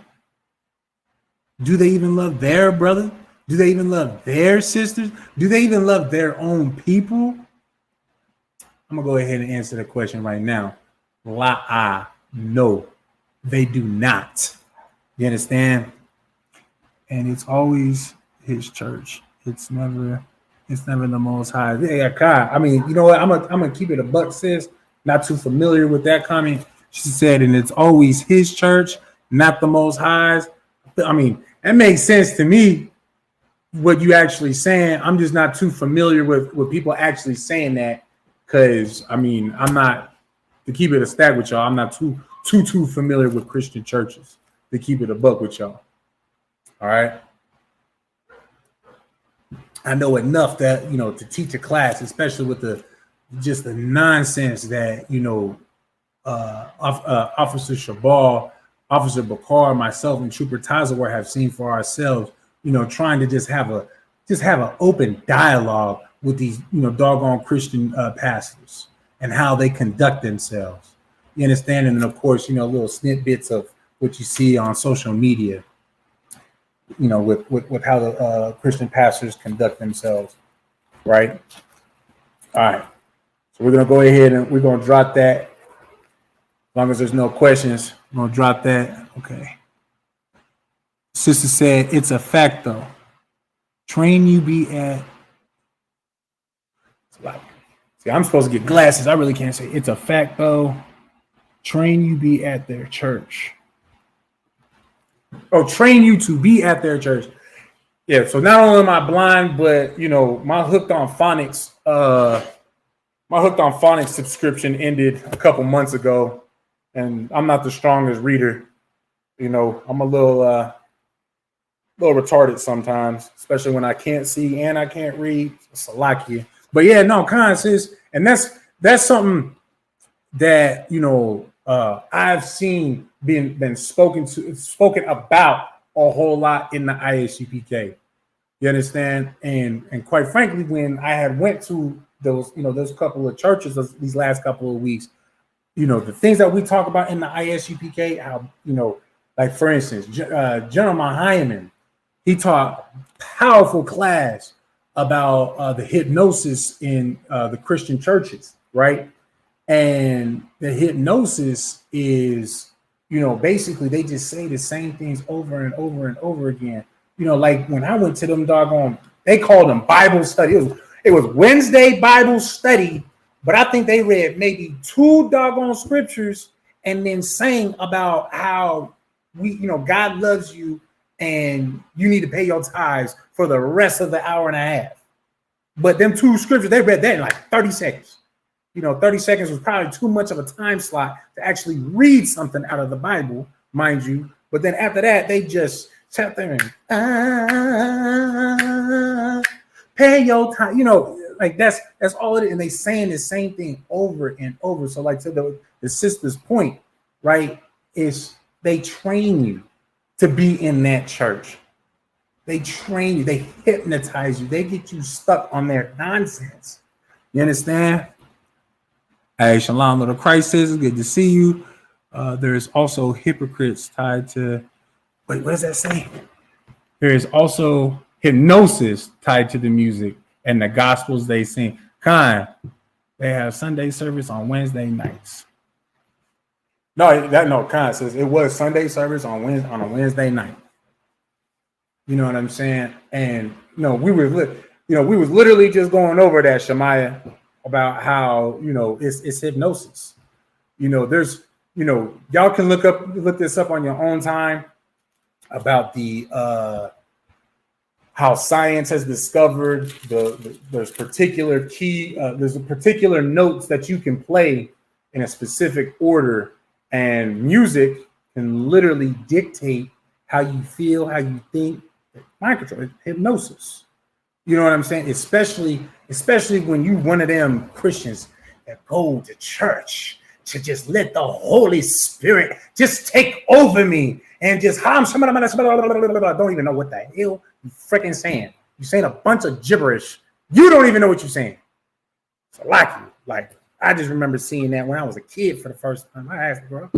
Do they even love their brother? Do they even love their sisters? Do they even love their own people? I'm going to go ahead and answer the question right now. No, they do not. You understand? And it's always his church. It's never the Most High. Yeah, God. I mean, you know what? I'm gonna keep it a buck, sis. Not too familiar with that comment. She said, and it's always his church, not the Most High's. I mean, that makes sense to me. What you actually saying? I'm just not too familiar with people actually saying that. Because I mean, I'm not, to keep it a stack with y'all, I'm not too familiar with Christian churches, to keep it a buck with y'all. All right. I know enough that, you know, to teach a class, especially with the nonsense that, you know, Officer Shabal, Officer Bakar, myself, and Trooper Tazawar have seen for ourselves, you know, trying to just have an open dialogue with these, you know, doggone Christian pastors and how they conduct themselves. You understand? And then, of course, you know, little snippets of what you see on social media, you know, with how the Christian pastors conduct themselves, right? All right. So we're going to go ahead and we're going to drop that. As long as there's no questions, I'm going to drop that. Okay. Sister said, it's a fact, though. Train you be at. See, I'm supposed to get glasses. I really can't say it's a fact, though. Train you be at their church. Oh, train you to be at their church. Yeah, so not only am I blind, but, you know, my Hooked on Phonics subscription ended a couple months ago, and I'm not the strongest reader. You know, I'm a little retarded sometimes, especially when I can't see and I can't read. It's a lot here. But yeah, no, sis, and that's something that, you know, I've seen been spoken about a whole lot in the ISUPK. You understand? And quite frankly, when I had went to those couple of churches these last couple of weeks, you know, the things that we talk about in the ISUPK, how, you know, like for instance, General Hyman, he taught powerful class about the hypnosis in the Christian churches, right? And the hypnosis is, you know, basically they just say the same things over and over and over again. You know, like when I went to them doggone, they called them Bible study. It was Wednesday Bible study, but I think they read maybe 2 doggone scriptures and then sang about how God loves you and you need to pay your tithes for the rest of the hour and a half. But them 2 scriptures, they read that in like 30 seconds. You know, 30 seconds was probably too much of a time slot to actually read something out of the Bible, mind you. But then after that, they just sat there and pay your time. You know, like that's all it is. And they saying the same thing over and over. So like to the sister's point, right, is they train you to be in that church. They train you. They hypnotize you. They get you stuck on their nonsense. You understand? Hey, Shalom, little Christ says, good to see you. There's also hypocrites tied to, wait, what does that say? There is also hypnosis tied to the music and the gospels they sing. They have Sunday service on Wednesday nights. Khan says it was Sunday service on a Wednesday night. You know what I'm saying? And we was literally just going over that, Shemaiah, about how, you know, it's hypnosis. You know, there's, you know, y'all can look this up on your own time about the how science has discovered there's particular particular notes that you can play in a specific order, and music can literally dictate how you feel, how you think. Mind control, hypnosis. You know what I'm saying? Especially when you one of them Christians that go to church to just let the Holy Spirit just take over me and just don't even know what the hell you freaking saying. You're saying a bunch of gibberish. You don't even know what you're saying. So like I just remember seeing that when I was a kid for the first time. I asked, bro,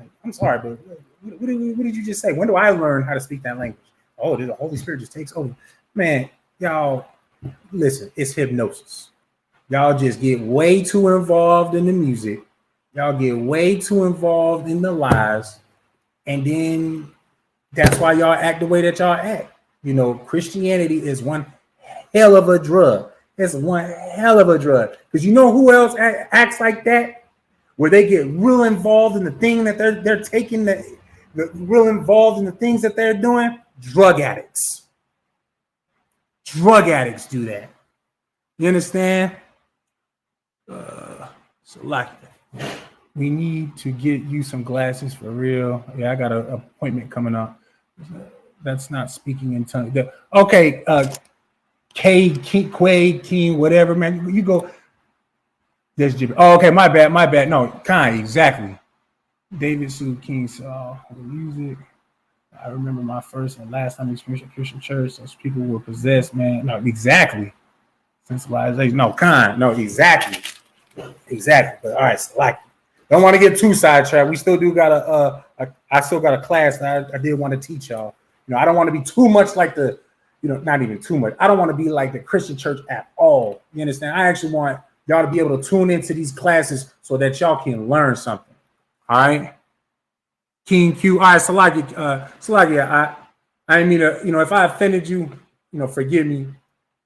Like, I'm sorry, but what did you just say? When do I learn how to speak that language? Oh, the Holy Spirit just takes over. Man, y'all, listen, it's hypnosis. Y'all just get way too involved in the music. Y'all get way too involved in the lies. And then that's why y'all act the way that y'all act. You know, Christianity is one hell of a drug. It's one hell of a drug. Because you know who else acts like that? Where they get real involved in the thing that they're taking, the real involved in the things that they're doing. Drug addicts. Drug addicts do that. You understand? So like, we need to get you some glasses for real. Yeah, I got an appointment coming up. That's not speaking in tongues. Okay, Quaid, King, whatever, man. You go. There's Jimmy. Oh, okay, my bad. No, Kai, exactly. David Sue King saw music. I remember my first and last time experience at Christian church. Those people were possessed, man. No, exactly. Sensibilization. No, Khan. No, exactly. But all right, so like, don't want to get too sidetracked. We still do got I still got a class that I did want to teach y'all. You know, I don't want to be too much like the, you know, not even too much. I don't want to be like the Christian church at all. You understand? I actually want y'all to be able to tune into these classes so that y'all can learn something. All right. King Q. All right, Salakia, I didn't mean to, you know, if I offended you, you know, forgive me.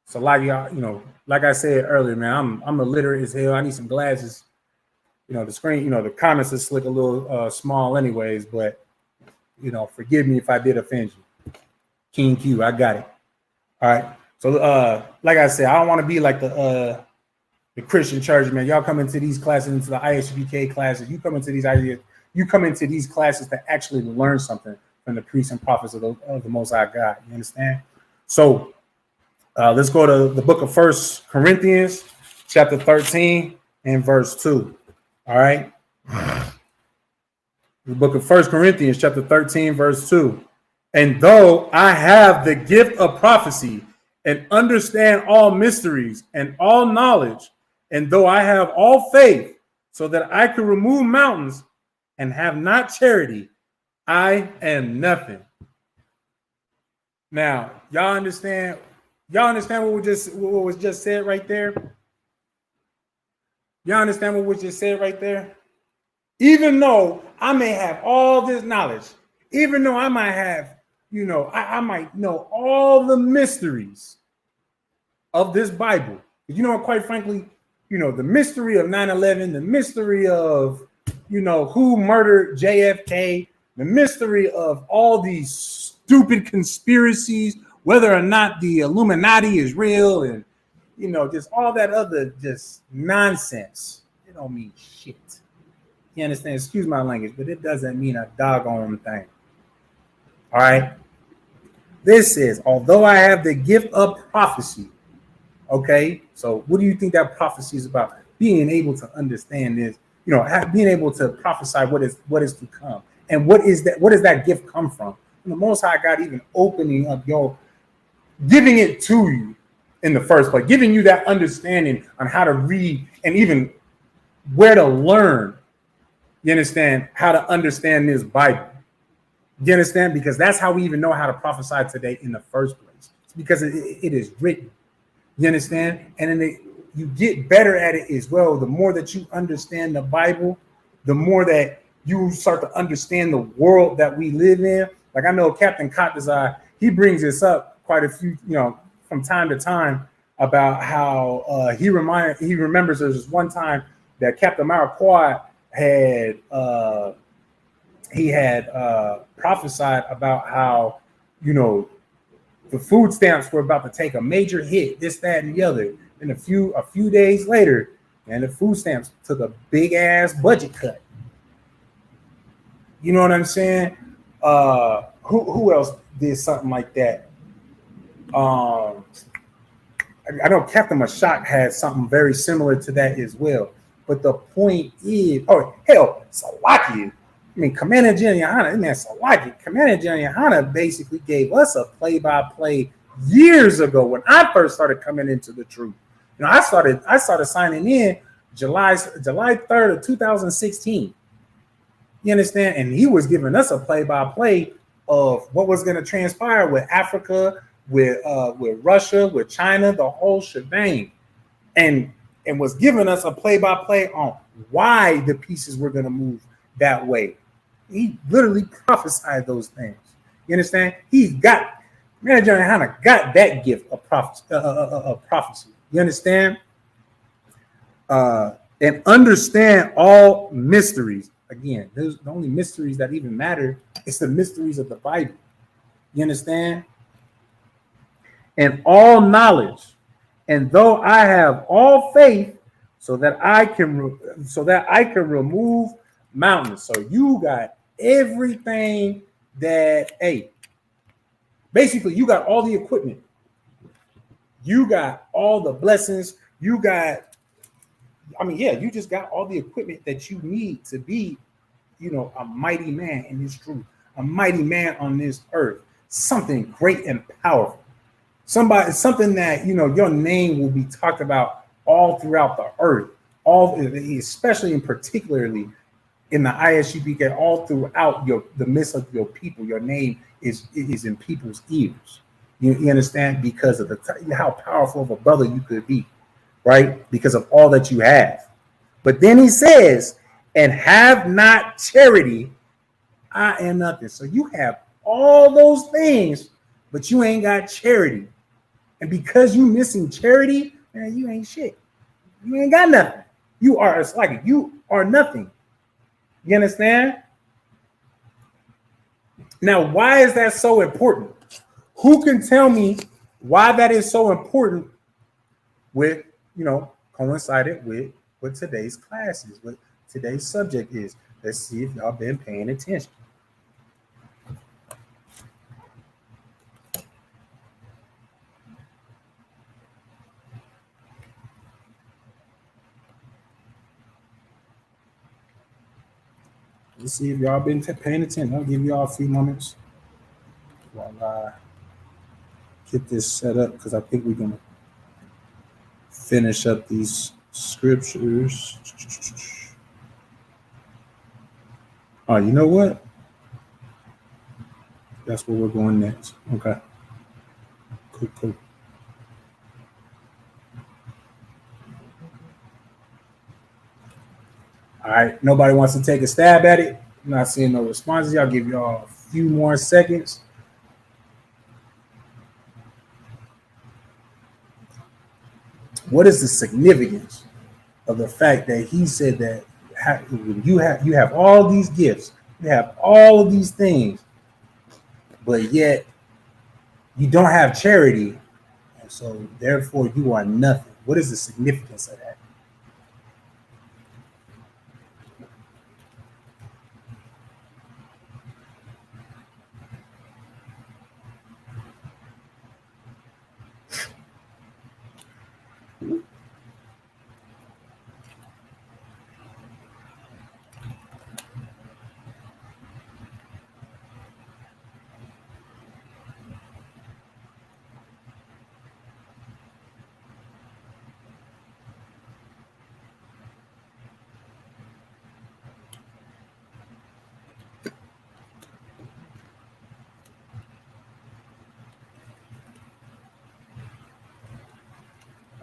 Salakia, you know, like I said earlier, man, I'm illiterate as hell. I need some glasses. You know, the screen, you know, the comments is slick a little small anyways, but, you know, forgive me if I did offend you. King Q, I got it. All right. So, like I said, I don't want to be like the Christian church, man. Y'all come into these classes, into the ISUPK classes. You come into these ideas. You come into these classes to actually learn something from the priests and prophets of the Most High God. You understand? So let's go to the book of 1 Corinthians, chapter 13 and verse 2. All right. The book of 1 Corinthians, chapter 13, verse 2. And though I have the gift of prophecy and understand all mysteries and all knowledge, and though I have all faith so that I can remove mountains and have not charity, I am nothing. Now, y'all understand what was just said right there? Y'all understand what was just said right there? Even though I may have all this knowledge, even though I might have, you know, I might know all the mysteries of this Bible. You know, quite frankly, you know, the mystery of 9/11, the mystery of, you know, who murdered JFK, the mystery of all these stupid conspiracies, whether or not the Illuminati is real, and, you know, just all that other just nonsense. It don't mean shit. You understand? Excuse my language, but it doesn't mean a doggone thing. All right. This is, although I have the gift of prophecy. Okay. So what do you think that prophecy is about? Being able to understand this, you know, being able to prophesy what is to come. And what is that? What does that gift come from? And the Most High God even opening up giving it to you in the first place, giving you that understanding on how to read and even where to learn. You understand how to understand this Bible. You understand? Because that's how we even know how to prophesy today in the first place. It's because it is written. You understand? And then you get better at it as well. The more that you understand the Bible, the more that you start to understand the world that we live in. Like I know Captain Kotazai, he brings this up quite a few, you know, from time to time about how he remembers there was one time that Captain Marquardt had prophesied about how, you know, the food stamps were about to take a major hit, this, that, and the other. And a few days later, and the food stamps took a big ass budget cut. You know what I'm saying? Who else did something like that? I know Captain Mashak had something very similar to that as well. But the point is, oh hell, Salaki. I mean, Commander General Yohana, man, Salaki. Commander General Yohana basically gave us a play-by-play years ago when I first started coming into the truth. You know, I started signing in July 3rd of 2016. You understand? And he was giving us a play-by-play of what was going to transpire with Africa, with Russia, with China, the whole shebang, and was giving us a play-by-play on why the pieces were going to move that way. He literally prophesied those things. You understand? He's got Manager Hannah got that gift of prophecy. You understand? And understand all mysteries. Again, there's the only mysteries that even matter. It's the mysteries of the Bible. You understand? And all knowledge. And though I have all faith, so that I can remove mountains. So you got everything that, hey, basically you got all the equipment. You got all the blessings. You got, you just got all the equipment that you need to be, a mighty man in this truth, a mighty man on this earth, something great and powerful. Something that, your name will be talked about all throughout the earth, especially and particularly in the ISUPK, all throughout the midst of your people. Your name is in people's ears. You understand? Because of how powerful of a brother you could be, right? Because of all that you have. But then he says, and have not charity, I am nothing. So you have all those things, but you ain't got charity. And because you missing charity, man, you ain't shit. You ain't got nothing. You are nothing. You understand? Now, why is that so important? Who can tell me why that is so important with, coincided with what today's class is, what today's subject is? Let's see if y'all been paying attention. Let's see if y'all been paying attention. I'll give y'all a few moments while I get this set up, because I think we're going to finish up these scriptures. Oh, you know what? That's where we're going next. Okay. Cool. All right. Nobody wants to take a stab at it. I'm not seeing no responses. I'll give y'all a few more seconds. What is the significance of the fact that he said that you have all these gifts, you have all of these things, but yet you don't have charity, and so therefore you are nothing? What is the significance of that?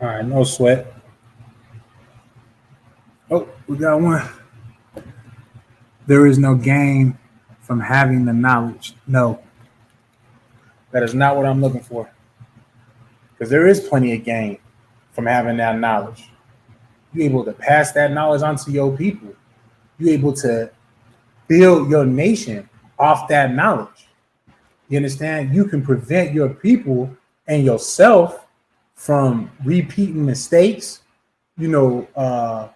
All right, no sweat. Oh, we got one. There is no gain from having the knowledge. No, that is not what I'm looking for. Because there is plenty of gain from having that knowledge. You're able to pass that knowledge on to your people. You're able to build your nation off that knowledge. You understand? You can prevent your people and yourself from repeating mistakes. Hell,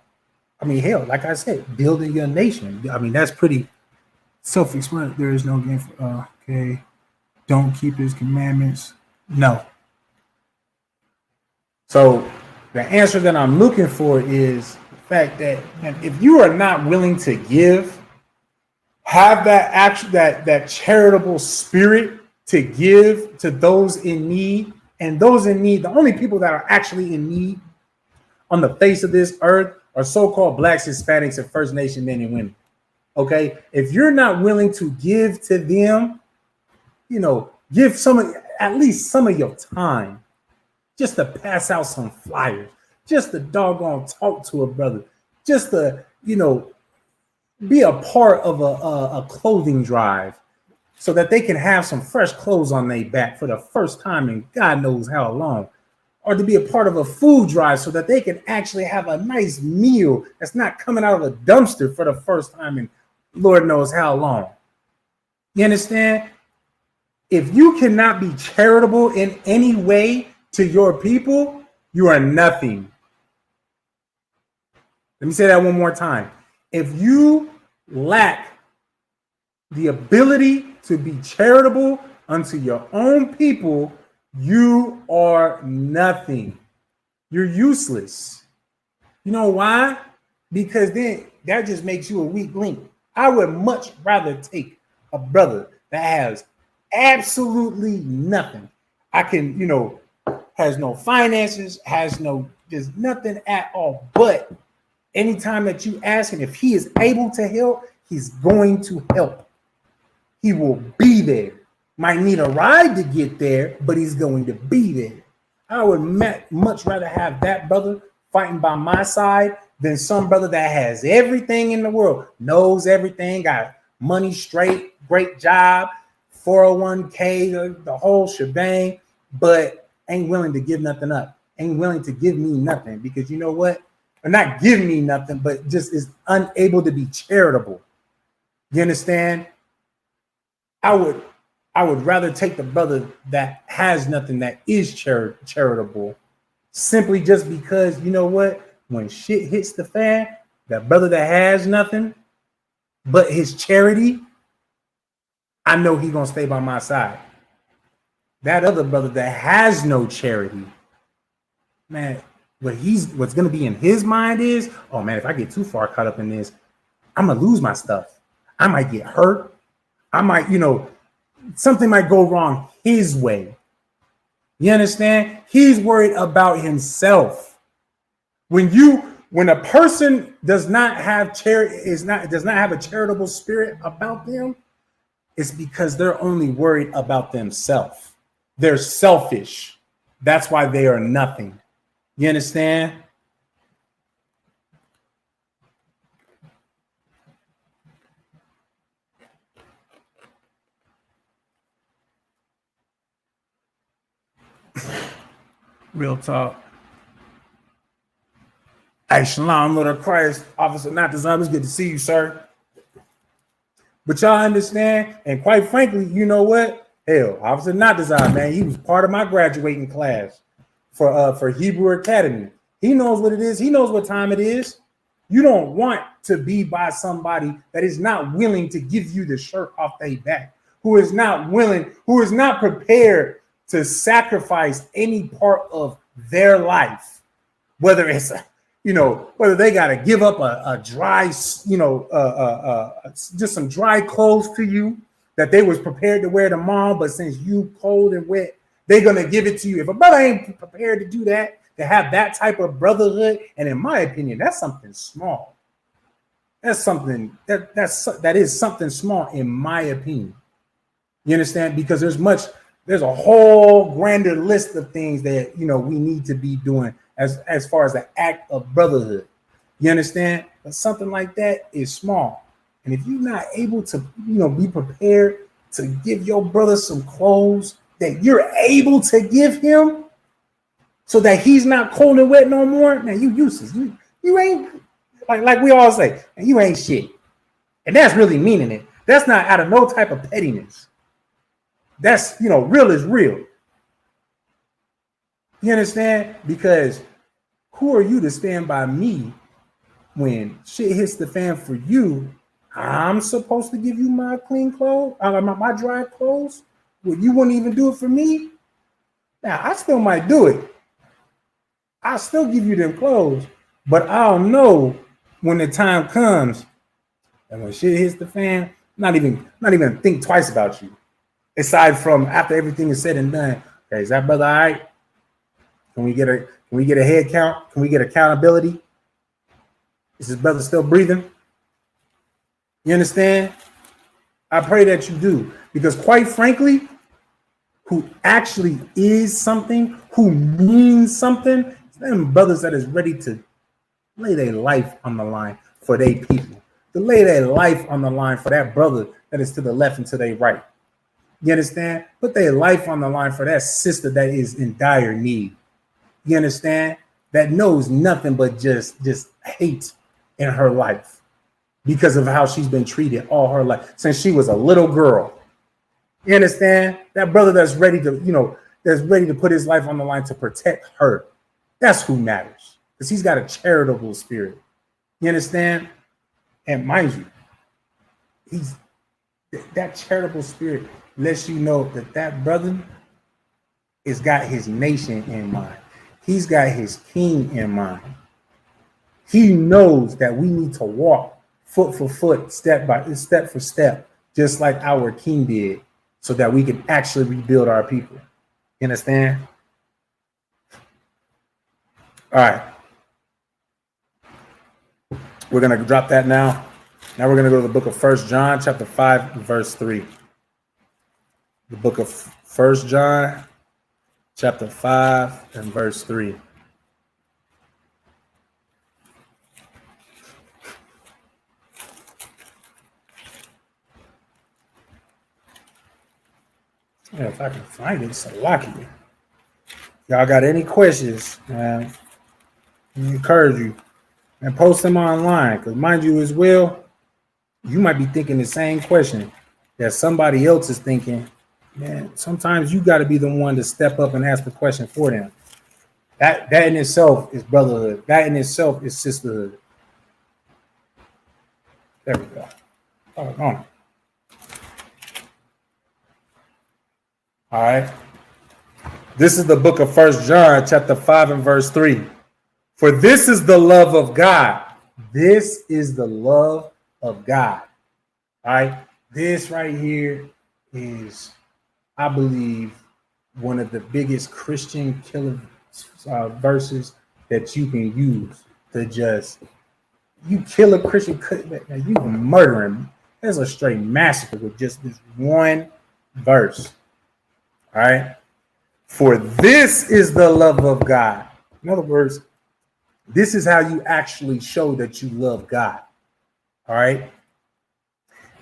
like I said, building your nation. That's pretty self-explanatory. There is no gain for, okay. Don't keep his commandments. No. So the answer that I'm looking for is the fact that if you are not willing to have that charitable spirit to give to those in need, and those in need, the only people that are actually in need on the face of this earth are so-called Blacks, Hispanics, and First Nation men and women. Okay. If you're not willing to give to them, give at least some of your time just to pass out some flyers, just to doggone talk to a brother, just to, be a part of a clothing drive so that they can have some fresh clothes on their back for the first time in God knows how long, or to be a part of a food drive so that they can actually have a nice meal that's not coming out of a dumpster for the first time in Lord knows how long. You understand? If you cannot be charitable in any way to your people, you are nothing. Let me say that one more time. If you lack the ability to be charitable unto your own people, you are nothing. You're useless. You know why? Because then that just makes you a weak link. I would much rather take a brother that has absolutely nothing. Has no finances, there's nothing at all. But anytime that you ask him if he is able to help, he's going to help. He will be there. Might need a ride to get there, but he's going to be there. I would much rather have that brother fighting by my side than some brother that has everything in the world, knows everything, got money straight, great job, 401k, the whole shebang, but ain't willing to give nothing up, ain't willing to give me nothing, because you know what? Or not give me nothing, but just is unable to be charitable. You understand? I would rather take the brother that has nothing, that is charitable, simply just because, you know what? When shit hits the fan, that brother that has nothing but his charity, I know he's going to stay by my side. That other brother that has no charity, man, what's going to be in his mind is, oh man, if I get too far caught up in this, I'm going to lose my stuff. I might get hurt. I might, something might go wrong his way. You understand? He's worried about himself. When a person does not have does not have a charitable spirit about them, it's because they're only worried about themselves. They're selfish. That's why they are nothing. You understand? Real talk. Hey, Shalom, Lord of Christ, Officer Not Designed. It's good to see you, sir. But y'all understand, and quite frankly, you know what? Hell, Officer Not Designed, man, he was part of my graduating class for Hebrew Academy. He knows what it is. He knows what time it is. You don't want to be by somebody that is not willing to give you the shirt off their back, who is not prepared to sacrifice any part of their life, whether it's whether they got to give up a dry, just some dry clothes to you that they was prepared to wear tomorrow, but since you cold and wet, they're going to give it to you. If a brother ain't prepared to do that, to have that type of brotherhood, and in my opinion, that's something small. That's something that is something small in my opinion. You understand? Because there's a whole grander list of things that, we need to be doing as far as the act of brotherhood. You understand? But something like that is small. And if you're not able to, be prepared to give your brother some clothes that you're able to give him so that he's not cold and wet no more, man, you useless. You ain't, like we all say, and you ain't shit. And that's really meaning it. That's not out of no type of pettiness. That's, real is real. You understand? Because who are you to stand by me when shit hits the fan for you? I'm supposed to give you my clean clothes, my dry clothes. Well, you wouldn't even do it for me. Now, I still might do it. I'll still give you them clothes, but I'll know when the time comes, and when shit hits the fan, not even think twice about you. Aside from after everything is said and done, okay, is that brother all right? Can we get a head count? Can we get accountability? Is his brother still breathing? You understand? I pray that you do, because quite frankly, who actually is something, who means something, it's them brothers that is ready to lay their life on the line for their people, to lay their life on the line for that brother that is to the left and to their right. You understand? Put their life on the line for that sister that is in dire need. You understand? That knows nothing but just hate in her life because of how she's been treated all her life since she was a little girl. You understand? That brother that's ready to, that's ready to put his life on the line to protect her. That's who matters, because he's got a charitable spirit. You understand? And mind you, that charitable spirit lets you know that brother has got his nation in mind. He's got his king in mind. He knows that we need to walk foot for foot, step for step, just like our king did, so that we can actually rebuild our people. You understand? All right. We're going to drop that now. Now we're going to go to the book of 1 John, chapter 5, verse 3. The book of 1 John, chapter 5, and verse 3. Yeah, if I can find it, so lucky. Y'all got any questions, man? I encourage you and post them online, because mind you as well, you might be thinking the same question that somebody else is thinking. Man, sometimes you got to be the one to step up and ask the question for them. That in itself is brotherhood. That in itself is sisterhood. There we go. On. All right. This is the book of 1 John, chapter 5 and verse 3. For this is the love of God. This is the love of God. All right. This right here is, I believe, one of the biggest Christian killer verses that you can use to just, you kill a Christian, you can murder him. There's a straight massacre with just this one verse. All right. For this is the love of God. In other words, this is how you actually show that you love God. All right.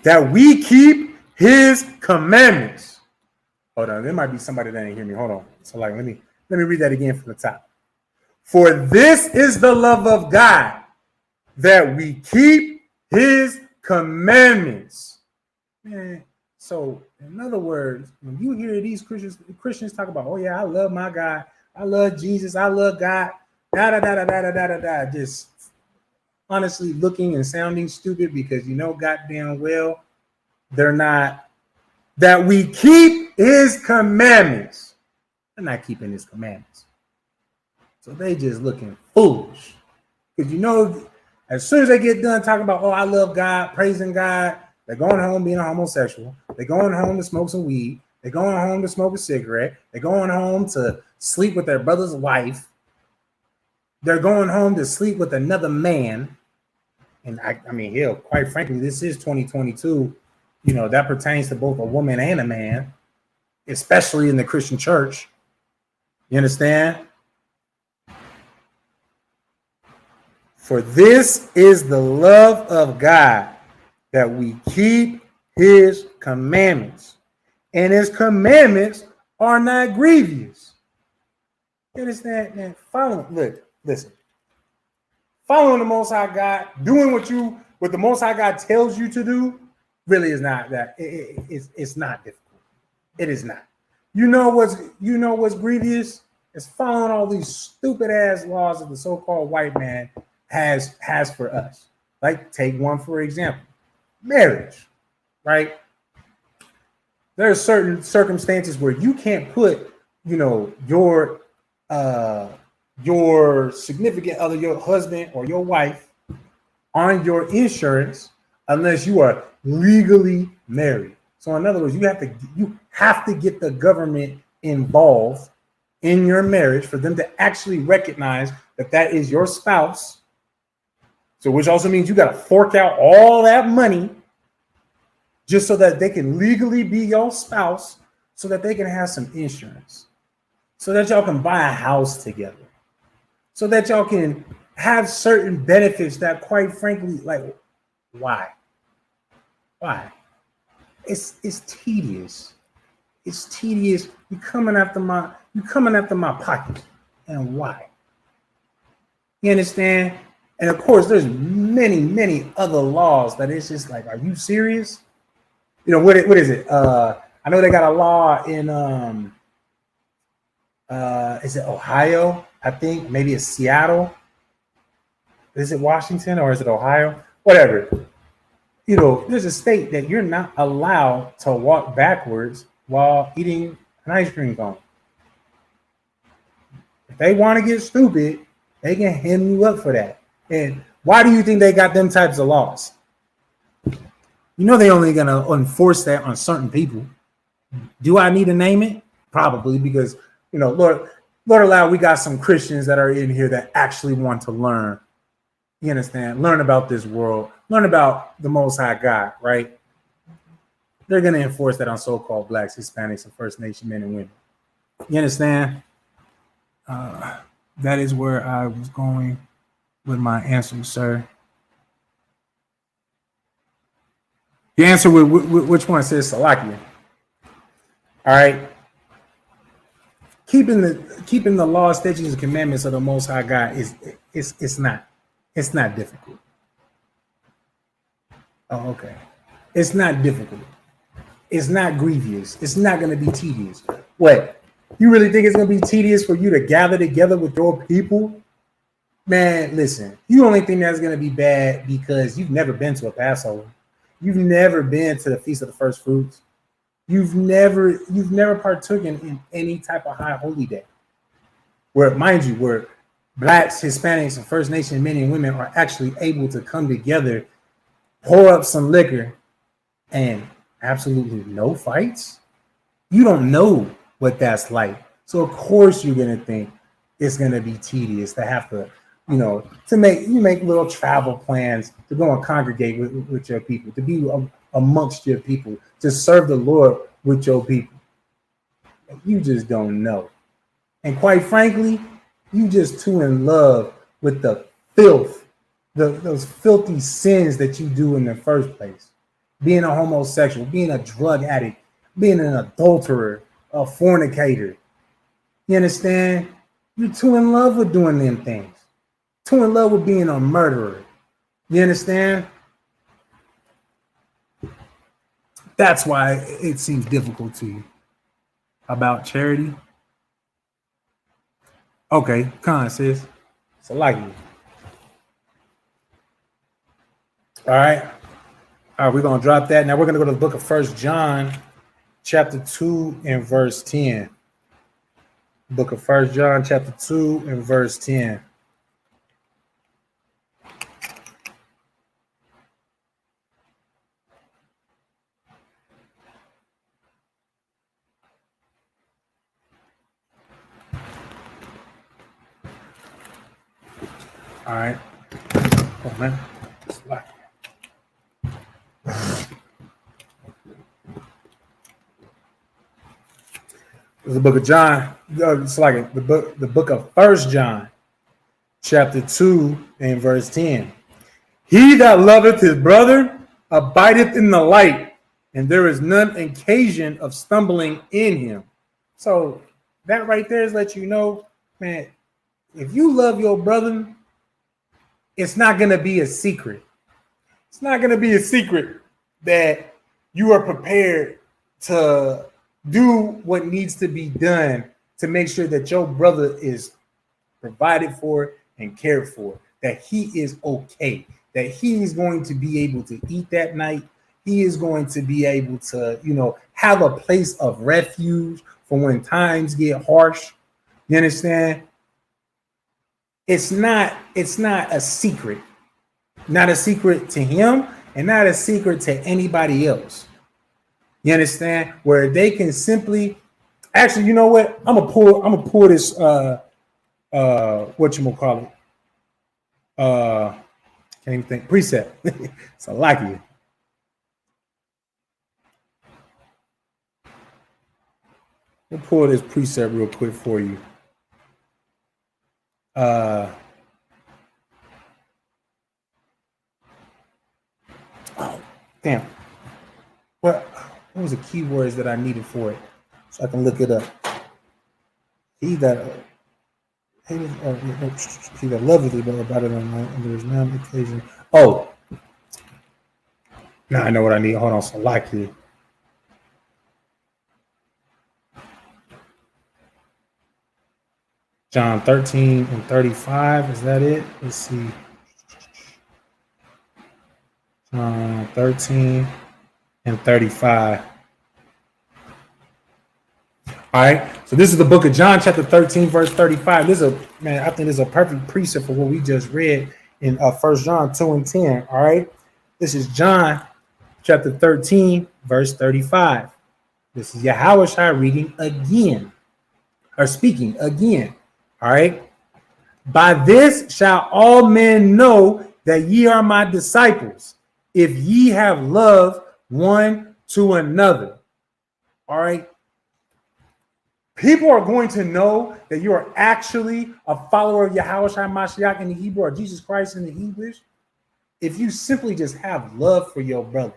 That we keep his commandments. Hold on. There might be somebody that didn't hear me. Hold on. So let me read that again from the top. For this is the love of God, that we keep his commandments. Man. So, in other words, when you hear these Christians talk about, oh yeah, I love my God, I love Jesus, I love God, just honestly looking and sounding stupid, because you know goddamn well they're not, that we keep his commandments. They're not keeping his commandments. So they just looking foolish. Because you know, as soon as they get done talking about, oh, I love God, praising God, they're going home being a homosexual. They're going home to smoke some weed. They're going home to smoke a cigarette. They're going home to sleep with their brother's wife. They're going home to sleep with another man. And I mean, hell, quite frankly, this is 2022. You know, that pertains to both a woman and a man, especially in the Christian church. You understand? For this is the love of God, that we keep his commandments, and his commandments are not grievous. You understand, man? Listen. Following the Most High God, doing what the Most High God tells you to do, really is not that. It's not difficult. It is not. You know what's grievous? It's following all these stupid ass laws that the so-called white man has for us. Like, take one for example. Marriage, right? There are certain circumstances where you can't put, your significant other, your husband or your wife, on your insurance unless you are legally married. So in other words, you have to get the government involved in your marriage for them to actually recognize that is your spouse. So which also means you got to fork out all that money just so that they can legally be your spouse, so that they can have some insurance, so that y'all can buy a house together, so that y'all can have certain benefits that, quite frankly, like, why? Why? It's tedious. It's tedious. You're coming after my pocket. And why? You understand? And of course, there's many, many other laws that it's just like, are you serious? You know, what is it? I know they got a law in is it Ohio? I think maybe it's Seattle. Is it Washington or is it Ohio? Whatever. You know, there's a state that you're not allowed to walk backwards while eating an ice cream cone. If they want to get stupid, they can hem you up for that. And why do you think they got them types of laws? You know, they're only going to enforce that on certain people. Do I need to name it? Probably, because, you know, Lord allow, we got some Christians that are in here that actually want to learn. You understand? Learn about this world. Learn about the Most High God, right? They're going to enforce that on so-called Blacks, Hispanics, and First Nation men and women. You understand? That is where I was going with my answer, sir. The answer with which one says Salakia. All right. Keeping the law, statutes, and commandments of the Most High God it's not difficult. Oh, okay. It's not difficult. It's not grievous. It's not going to be tedious. What? You really think it's going to be tedious for you to gather together with your people? Man, listen, you only think that's going to be bad because you've never been to a Passover. You've never been to the Feast of the First Fruits. You've never partaken in any type of high holy day. Where, mind you, where Blacks, Hispanics, and First Nation men and women are actually able to come together, pour up some liquor, and absolutely no fights. You don't know what that's like. So of course you're gonna think it's gonna be tedious to have to, you know, to make little travel plans to go and congregate with your people, to be amongst your people, to serve the Lord with your people. You just don't know. And quite frankly, you just too in love with the filth, those filthy sins that you do in the first place. Being a homosexual, being a drug addict, being an adulterer, a fornicator. You understand? You're too in love with doing them things. Too in love with being a murderer. You understand? That's why it seems difficult to you. About charity? Okay, come on, sis. It's a like you. All right. All right, we're going to drop that. Now we're going to go to the book of 1 John, chapter 2 and verse 10. Book of 1 John, chapter 2 and verse 10. All right. Oh, man. The book of John, it's like the book of 1 John, chapter 2 and verse 10. He that loveth his brother abideth in the light, and there is none occasion of stumbling in him. So that right there is let you know, man, if you love your brother, it's not going to be a secret. It's not going to be a secret that you are prepared to do what needs to be done to make sure that your brother is provided for and cared for, that he is okay, that he is going to be able to eat that night. He is going to be able to, you know, have a place of refuge for when times get harsh. You understand? It's not a secret. Not a secret to him and not a secret to anybody else. You understand? Where they can simply, actually, you know what? I'm gonna pull this what you gonna call it? Can't even think. Precept. So like you. We'll pull this precept real quick for you. Oh, damn. What was the keywords that I needed for it? So I can look it up. He that lovely, but better than there is none occasion. Oh, now I know what I need. Hold on, so like you. John 13 and 35. Is that it? Let's see. John 13 and 35. All right. So this is the book of John, chapter 13, verse 35. This is I think this is a perfect precept for what we just read in 1 John 2 and 10. All right. This is John chapter 13, verse 35. This is Yahushua reading again, or speaking again. All right. By this shall all men know that ye are my disciples, if ye have love one to another. All right. People are going to know that you are actually a follower of Yahushua Mashiach in the Hebrew, or Jesus Christ in the English, if you simply just have love for your brother.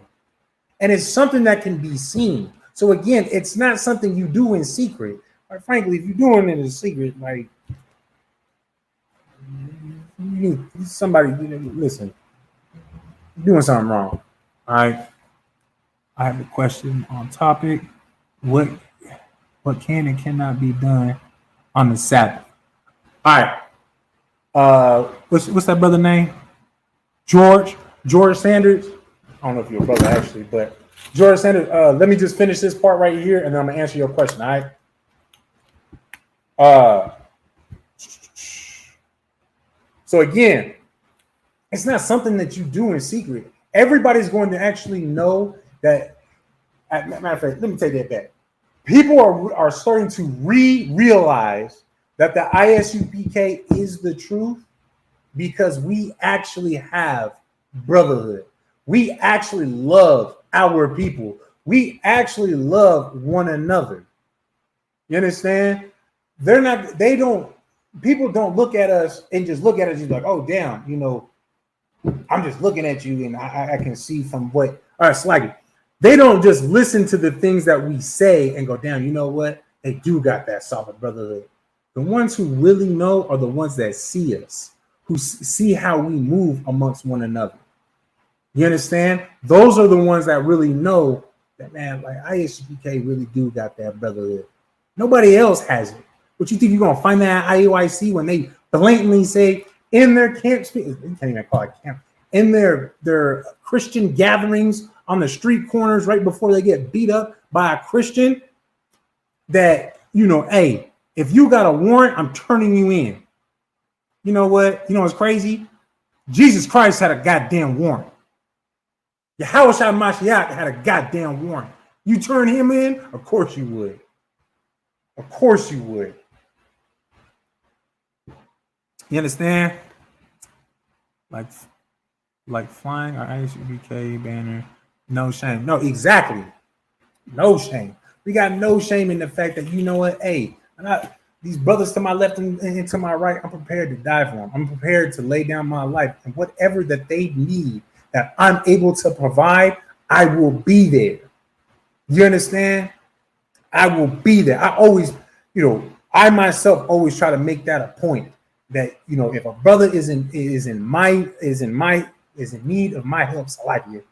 And it's something that can be seen. So again, it's not something you do in secret. Or frankly, if you're doing it in secret, like somebody, listen, you're doing something wrong. All right. I have a question on topic. What can and cannot be done on the Sabbath? All right. What's that brother name? George Sanders. I don't know if you're a brother actually, but George Sanders. Let me just finish this part right here, and then I'm gonna answer your question. All right. So again, it's not something that you do in secret. Everybody's going to actually know that. Matter of fact, let me take that back. People are starting to realize that the ISUPK is the truth because we actually have brotherhood. We actually love our people. We actually love one another. You understand? People don't look at us and just look at us like, oh, damn, I'm just looking at you and I can see from what, all right, Slaggy. They don't just listen to the things that we say and go down. You know what? They do got that solid brotherhood. The ones who really know are the ones that see us, who see how we move amongst one another. You understand? Those are the ones that really know that, man, like ISUPK really do got that brotherhood. Nobody else has it. What you think you're going to find that at IUIC when they blatantly say in their camp, you can't even call it camp, in their Christian gatherings on the street corners right before they get beat up by a Christian that, hey, if you got a warrant, I'm turning you in. You know what? You know what's crazy? Jesus Christ had a goddamn warrant. Yahushua Mashiach had a goddamn warrant. You turn him in? Of course you would. Of course you would. You understand? Like flying our ISUPK banner. No shame. No, exactly. No shame. We got no shame in the fact that, you know what? Hey, these brothers to my left and to my right, I'm prepared to die for them. I'm prepared to lay down my life. And whatever that they need that I'm able to provide, I will be there. You understand? I will be there. I always, I myself always try to make that a point that, if a brother is in need of my help, so like you.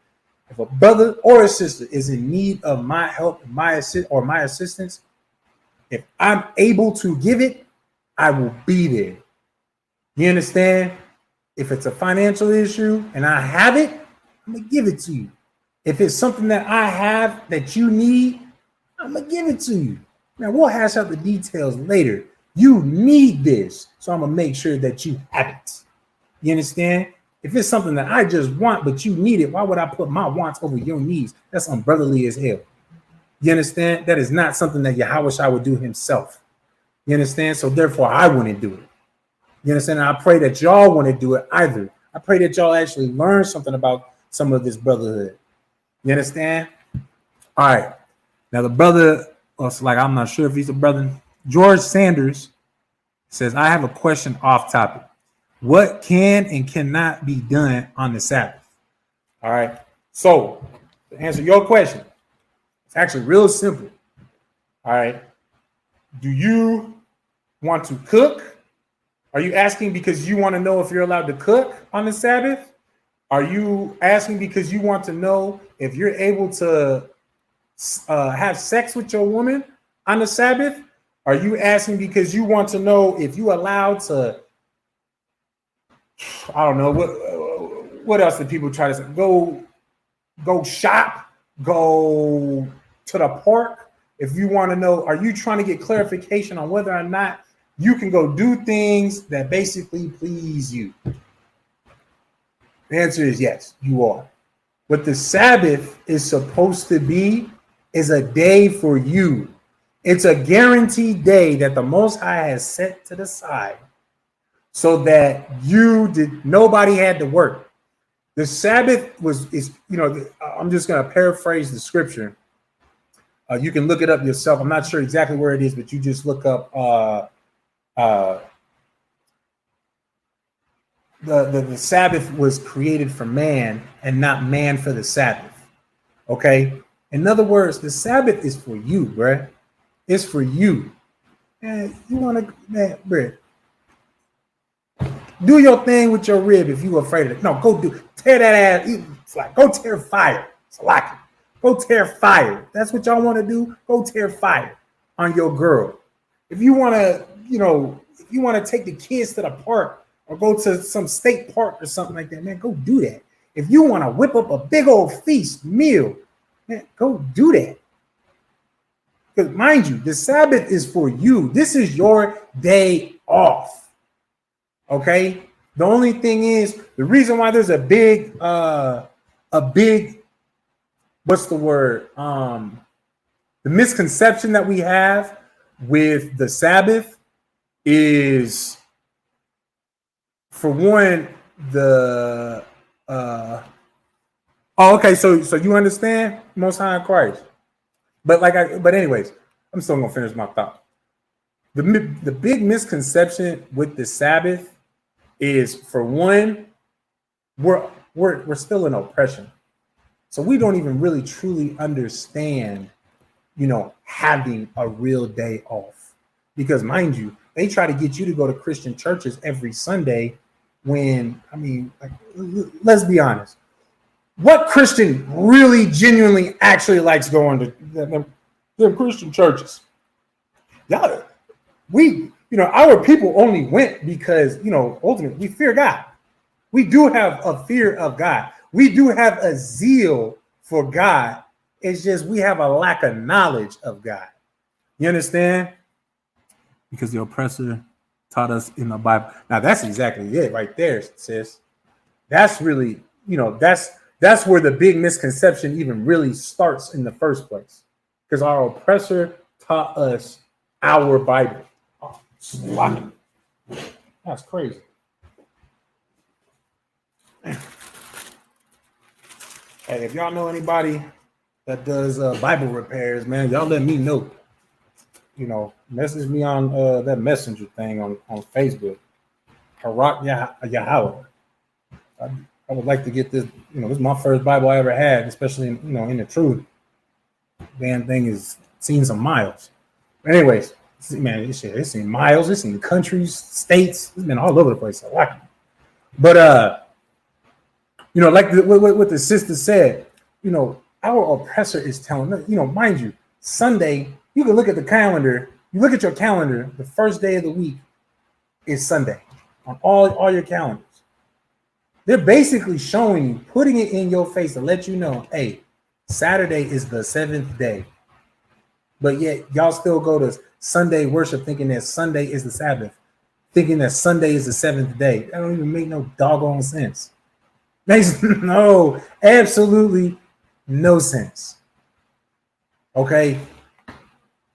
If a brother or a sister is in need of my help, my assistance, if I'm able to give it, I will be there. You understand? If it's a financial issue and I have it, I'm going to give it to you. If it's something that I have that you need, I'm going to give it to you. Now, we'll hash out the details later. You need this, so I'm going to make sure that you have it. You understand? If it's something that I just want, but you need it, why would I put my wants over your needs? That's unbrotherly as hell. You understand? That is not something that Yahushua would do himself. You understand? So therefore, I wouldn't do it. You understand? And I pray that y'all wouldn't do it either. I pray that y'all actually learn something about some of this brotherhood. You understand? All right. Now, the brother It's like, I'm not sure if he's a brother. George Sanders says, I have a question off topic. What can and cannot be done on the Sabbath? All right. So to answer your question, it's actually real simple. All right. Do you want to cook? Are you asking because you want to know if you're allowed to cook on the Sabbath? Are you asking because you want to know if you're able to have sex with your woman on the Sabbath? Are you asking because you want to know if you're allowed to, I don't know, what else did people try to say? Go shop, go to the park. If you want to know, are you trying to get clarification on whether or not you can go do things that basically please you? The answer is yes, you are. What the Sabbath is supposed to be is a day for you. It's a guaranteed day that the Most High has set to the side so that nobody had to work. The Sabbath I'm just going to paraphrase the scripture. You can look it up yourself. I'm not sure exactly where it is, but you just look up the Sabbath was created for man and not man for the Sabbath. Okay. In other words, the Sabbath is for you, bruh. It's for you. Man, you want to, man, bruh. Do your thing with your rib if you're afraid of it. No, go tear that ass. It's like, go tear fire. It's like, go tear fire. That's what y'all want to do. Go tear fire on your girl. If you want to, take the kids to the park or go to some state park or something like that, man, go do that. If you want to whip up a big old feast meal, man, go do that. Because mind you, the Sabbath is for you. This is your day off. Okay. The only thing is, the reason why there's a big, what's the word? The misconception that we have with the Sabbath is, for one, okay, so you understand Most High in Christ. But anyways, I'm still gonna finish my thought. The big misconception with the Sabbath is, for one, we're still in oppression, so we don't even really truly understand, having a real day off. Because mind you, they try to get you to go to Christian churches every Sunday. When let's be honest. What Christian really genuinely actually likes going to them Christian churches? Y'all, our people only went because, ultimately we fear God. We do have a fear of God. We do have a zeal for God. It's just we have a lack of knowledge of God. You understand? Because the oppressor taught us in the Bible. Now that's exactly it right there, sis. That's really, that's where the big misconception even really starts in the first place. Because our oppressor taught us our Bible. Oh, that's crazy. Hey, if y'all know anybody that does Bible repairs, man, y'all let me know. Message me on that messenger thing on Facebook. Harak Yahweh. I would like to get this. This is my first Bible I ever had, especially in the truth. Damn thing is seen some miles. But anyways, man, it's seen miles. It's seen countries, states. It's been all over the place. I like it. But like what the sister said, our oppressor is telling us. Mind you, Sunday. You can look at the calendar. You look at your calendar. The first day of the week is Sunday on all your calendars. They're basically showing you, putting it in your face to let you know, hey, Saturday is the 7th day. But yet y'all still go to Sunday worship thinking that Sunday is the Sabbath, thinking that Sunday is the 7th day. That don't even make no doggone sense. Makes no, absolutely no sense. Okay.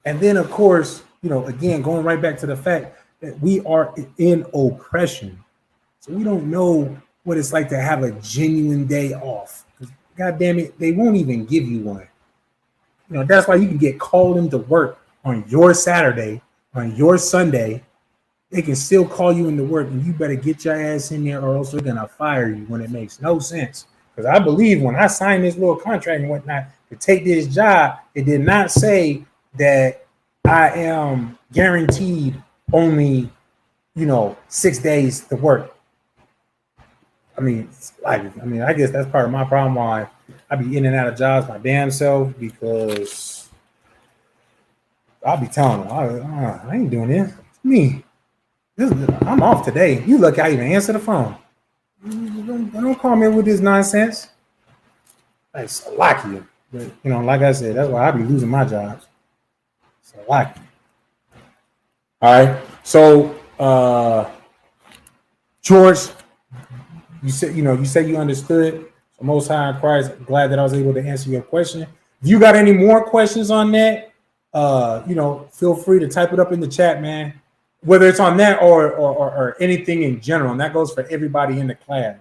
And then, of course, again, going right back to the fact that we are in oppression. So we don't know what it's like to have a genuine day off. God damn it, they won't even give you one. That's why you can get called into work on your Saturday, on your Sunday. They can still call you into work, and you better get your ass in there, or else they're gonna fire you when it makes no sense. Because I believe when I signed this little contract and whatnot to take this job, it did not say that I am guaranteed only, 6 days to work. I guess that's part of my problem why I be in and out of jobs my damn self, because I'll be telling them, I ain't doing this. It's me. I'm off today. You lucky I even answer the phone. Don't call me with this nonsense. It's lucky. But, like I said, that's why I be losing my jobs. It's lucky. All right. So, George, you said you understood. So Most High in Christ, glad that I was able to answer your question. If you got any more questions on that, feel free to type it up in the chat, man. Whether it's on that or anything in general, and that goes for everybody in the class.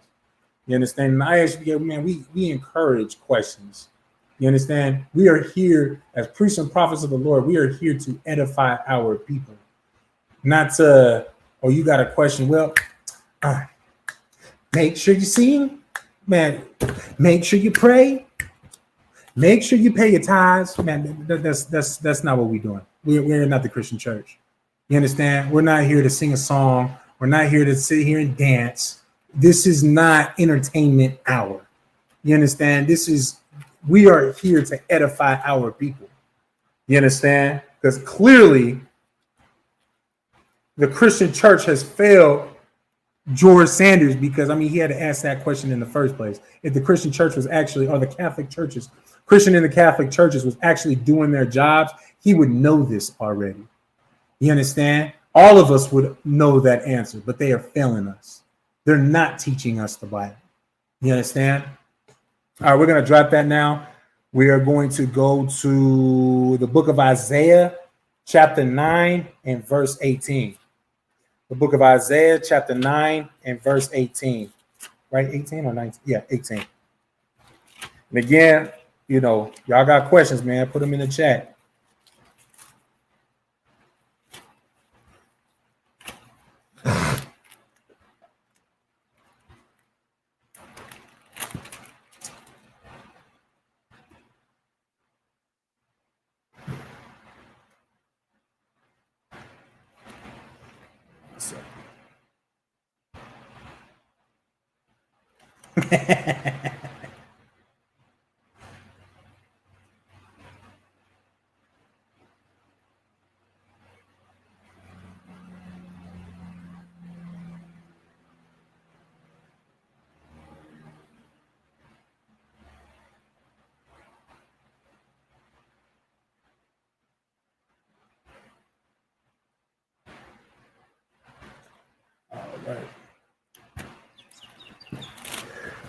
You understand? And ISUPK, man, we encourage questions. You understand? We are here as priests and prophets of the Lord. We are here to edify our people, not to. Oh, you got a question? Well, make sure you sing, man. Make sure you pray. Make sure you pay your tithes, man. That's not what we're doing. We're not the Christian church. You understand? We're not here to sing a song. We're not here to sit here and dance. This is not entertainment hour. You understand? We are here to edify our people. You understand? Because clearly the Christian church has failed George Sanders, because he had to ask that question in the first place. If the Christian church was actually, or the Catholic churches, Christian in the Catholic churches was actually doing their jobs, he would know this already. You understand? All of us would know that answer, but they are failing us. They're not teaching us the Bible. You understand? All right, we're going to drop that now. We are going to go to the book of Isaiah, chapter 9 and verse 18. The book of Isaiah, chapter 9 and verse 18. Right? 18 or 19? Yeah, 18. And again, y'all got questions, man. Put them in the chat.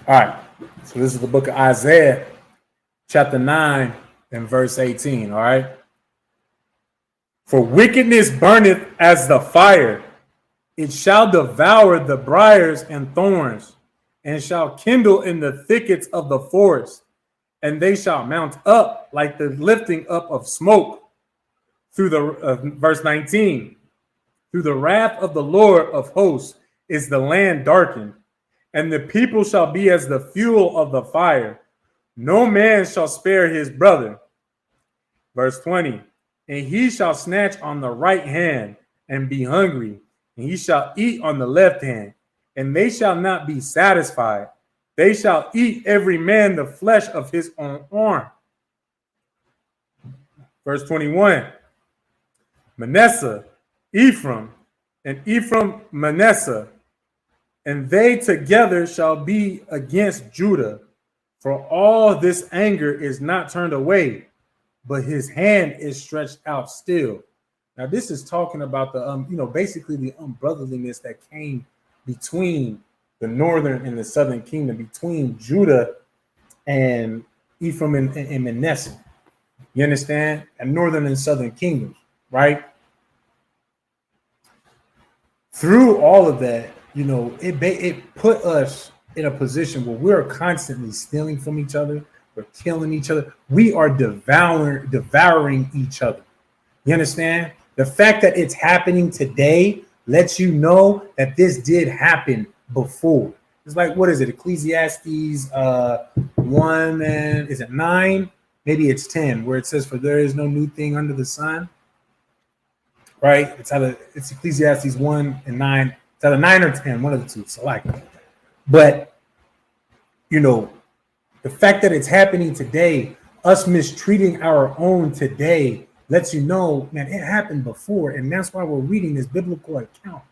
All right. So this is the book of Isaiah, chapter 9 and verse 18. All right. For wickedness burneth as the fire, it shall devour the briars and thorns, and shall kindle in the thickets of the forest, and they shall mount up like the lifting up of smoke. Through the verse 19, through the wrath of the Lord of hosts is the land darkened, and the people shall be as the fuel of the fire. No man shall spare his brother. Verse 20, and he shall snatch on the right hand and be hungry, and he shall eat on the left hand, and they shall not be satisfied. They shall eat every man the flesh of his own arm. Verse 21, Manasseh, Ephraim, and Ephraim Manasseh, and they together shall be against Judah. For all this anger is not turned away, but his hand is stretched out still. Now, this is talking about the, basically the unbrotherliness that came between the northern and the southern kingdom, between Judah and Ephraim and Manasseh. You understand? And northern and southern kingdoms, right? Through all of that, it put us in a position where we're constantly stealing from each other. We're killing each other. We are devouring each other. You understand? The fact that it's happening today lets you know that this did happen before. It's like, what is it? Ecclesiastes 1 and is it 9? Maybe it's 10, where it says, "For there is no new thing under the sun." Right? It's Ecclesiastes 1 and 9. It's either 9 or 10, one of the two. So like, but you know, the fact that it's happening today, us mistreating our own today, lets you know, man, it happened before, and that's why we're reading this biblical account.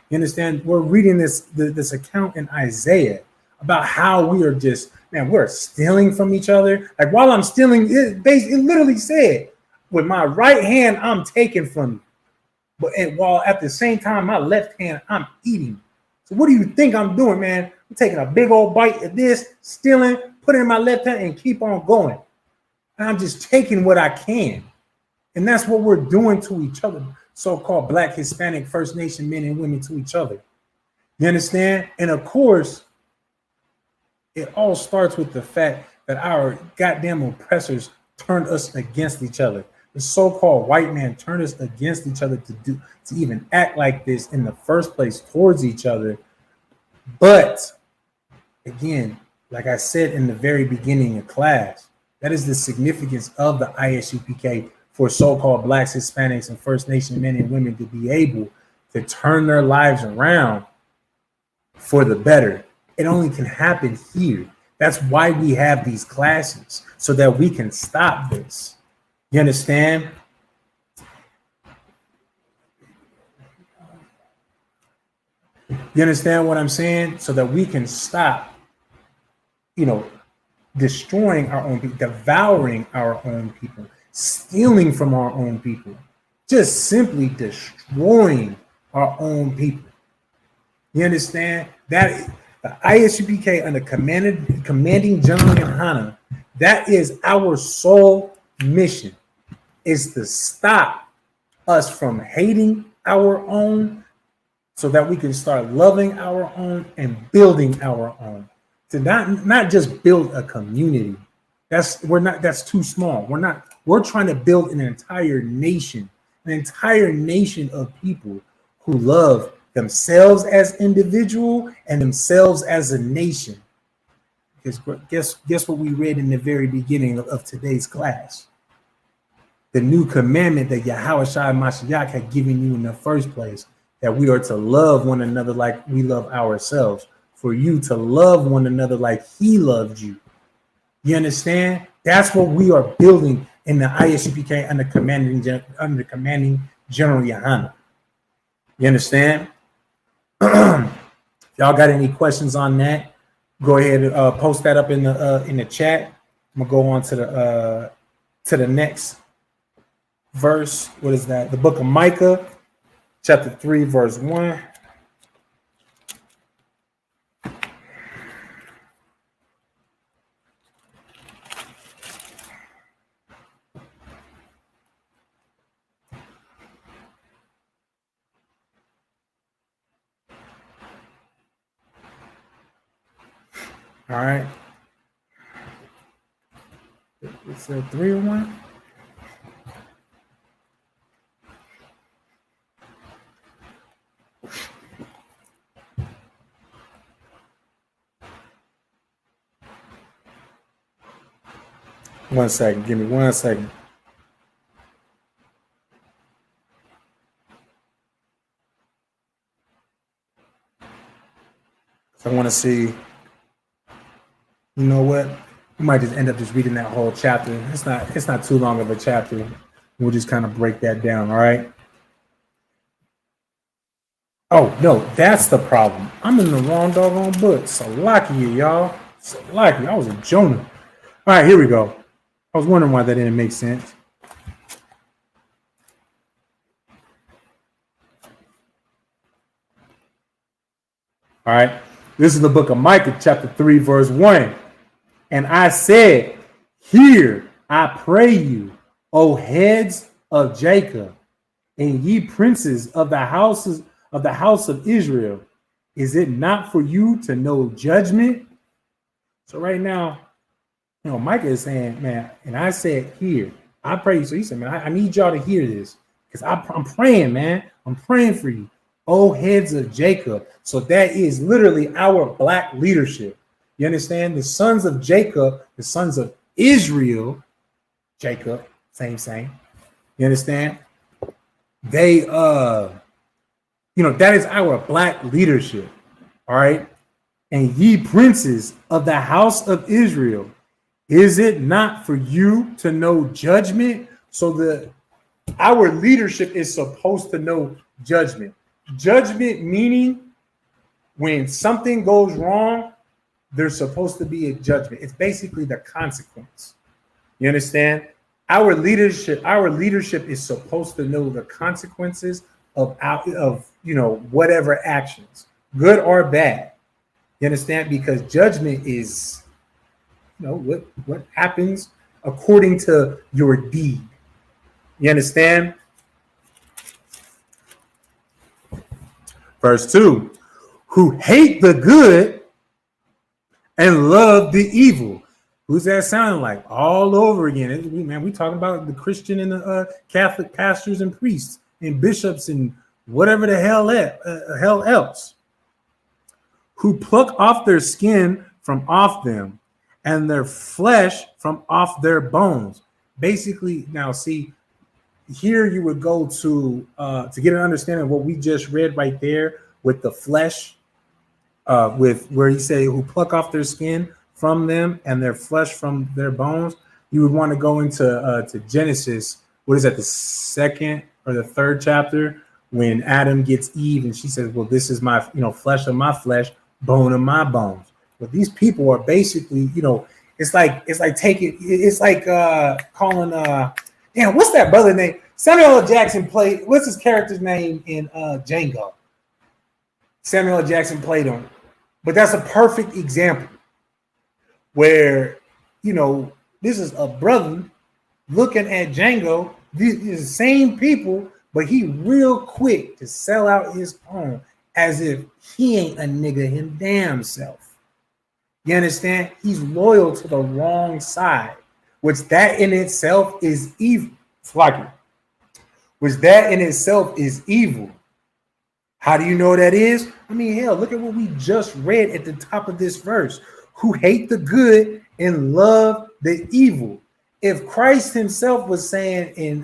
You understand? We're reading this account in Isaiah about how we are just, man, we're stealing from each other. Like while I'm stealing, it literally said, with my right hand, I'm taking from you. But while at the same time, my left hand, I'm eating. So what do you think I'm doing, man? I'm taking a big old bite of this, stealing, putting it in my left hand, and keep on going. And I'm just taking what I can. And that's what we're doing to each other, so-called Black, Hispanic, First Nation men and women to each other. You understand? And of course, it all starts with the fact that our goddamn oppressors turned us against each other. The so-called white man turned us against each other to even act like this in the first place towards each other. But again, like I said in the very beginning of class, that is the significance of the ISUPK for so-called Blacks, Hispanics, and First Nation men and women to be able to turn their lives around for the better. It only can happen here. That's why we have these classes, so that we can stop this. You understand? You understand what I'm saying? So that we can stop, destroying our own people, devouring our own people, stealing from our own people, just simply destroying our own people. You understand? That the ISUPK under commanding General Yohana, that is our sole mission, is to stop us from hating our own so that we can start loving our own and building our own. To not just build a community. That's too small. We're trying to build an entire nation of people who love themselves as individual and themselves as a nation. Because guess what we read in the very beginning of today's class? The new commandment that Yahweh Shai Mashiach had given you in the first place, that we are to love one another like we love ourselves, for you to love one another like he loved you. You understand? That's what we are building in the ISUPK under commanding General Yohana. You understand? If y'all got any questions on that, go ahead and post that up in the chat. I'm gonna go on to the next verse. What is that? The book of Micah, chapter 3, verse 1. All right. It's a 3 or 1. One second. Give me 1 second. So I want to see. You know what? We might just end up just reading that whole chapter. It's not too long of a chapter. We'll just kind of break that down. All right. Oh no, that's the problem. I'm in the wrong doggone book. Salakia, y'all. Salakia. I was a Jonah. All right, here we go. I was wondering why that didn't make sense. All right. This is the book of Micah, chapter 3, verse 1. And I said, hear, I pray you, O heads of Jacob, and ye princes of the house of Israel. Is it not for you to know judgment? So right now, Micah is saying, man, and I said, here, I pray. So he said, man, I need y'all to hear this because I'm praying, man. I'm praying for you. Oh, heads of Jacob. So that is literally our black leadership. You understand? The sons of Jacob, the sons of Israel, Jacob, same. You understand? They, that is our black leadership. All right. And ye princes of the house of Israel, is it not for you to know judgment? So our leadership is supposed to know judgment. Judgment meaning when something goes wrong, there's supposed to be a judgment. It's basically the consequence. You understand? Our leadership is supposed to know the consequences of whatever actions, good or bad. You understand? Because judgment is what happens according to your deed. You understand? Verse 2, who hate the good and love the evil. Who's that sounding like? All over again. Man, we talking about the Christian and the Catholic pastors and priests and bishops and whatever the hell else. Who pluck off their skin from off them and their flesh from off their bones. Basically, now see, here you would go to get an understanding of what we just read right there with the flesh, with where he say who pluck off their skin from them and their flesh from their bones. You would want to go into to Genesis. What is that? The second or the third chapter when Adam gets Eve and she says, "Well, this is my flesh of my flesh, bone of my bones." But these people are basically, it's like calling damn, what's that brother name? Samuel L. Jackson played, what's his character's name in Django? Samuel L. Jackson played him. But that's a perfect example where, this is a brother looking at Django, these the same people, but he real quick to sell out his own as if he ain't a nigga him damn self. You understand? He's loyal to the wrong side, which that in itself is evil. It's like it. Which that in itself is evil. How do you know that is? I mean, hell, look at what we just read at the top of this verse. Who hate the good and love the evil. If Christ himself was saying in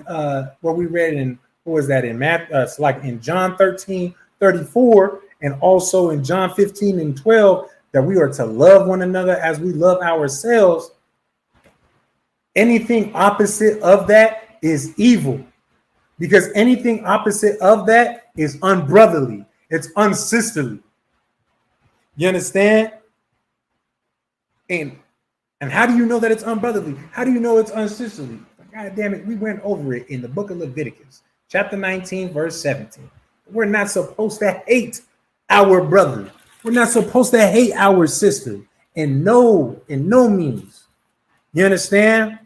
what we read in, what was that in Matthew? It's like in John 13:34 and also in John 15:12 that we are to love one another as we love ourselves. Anything opposite of that is evil, because anything opposite of that is unbrotherly. It's unsisterly. You understand? And how do you know that it's unbrotherly? How do you know it's unsisterly? God damn it, we went over it in the book of Leviticus, chapter 19, verse 17. We're not supposed to hate our brother. We're not supposed to hate our sister in no means. You understand?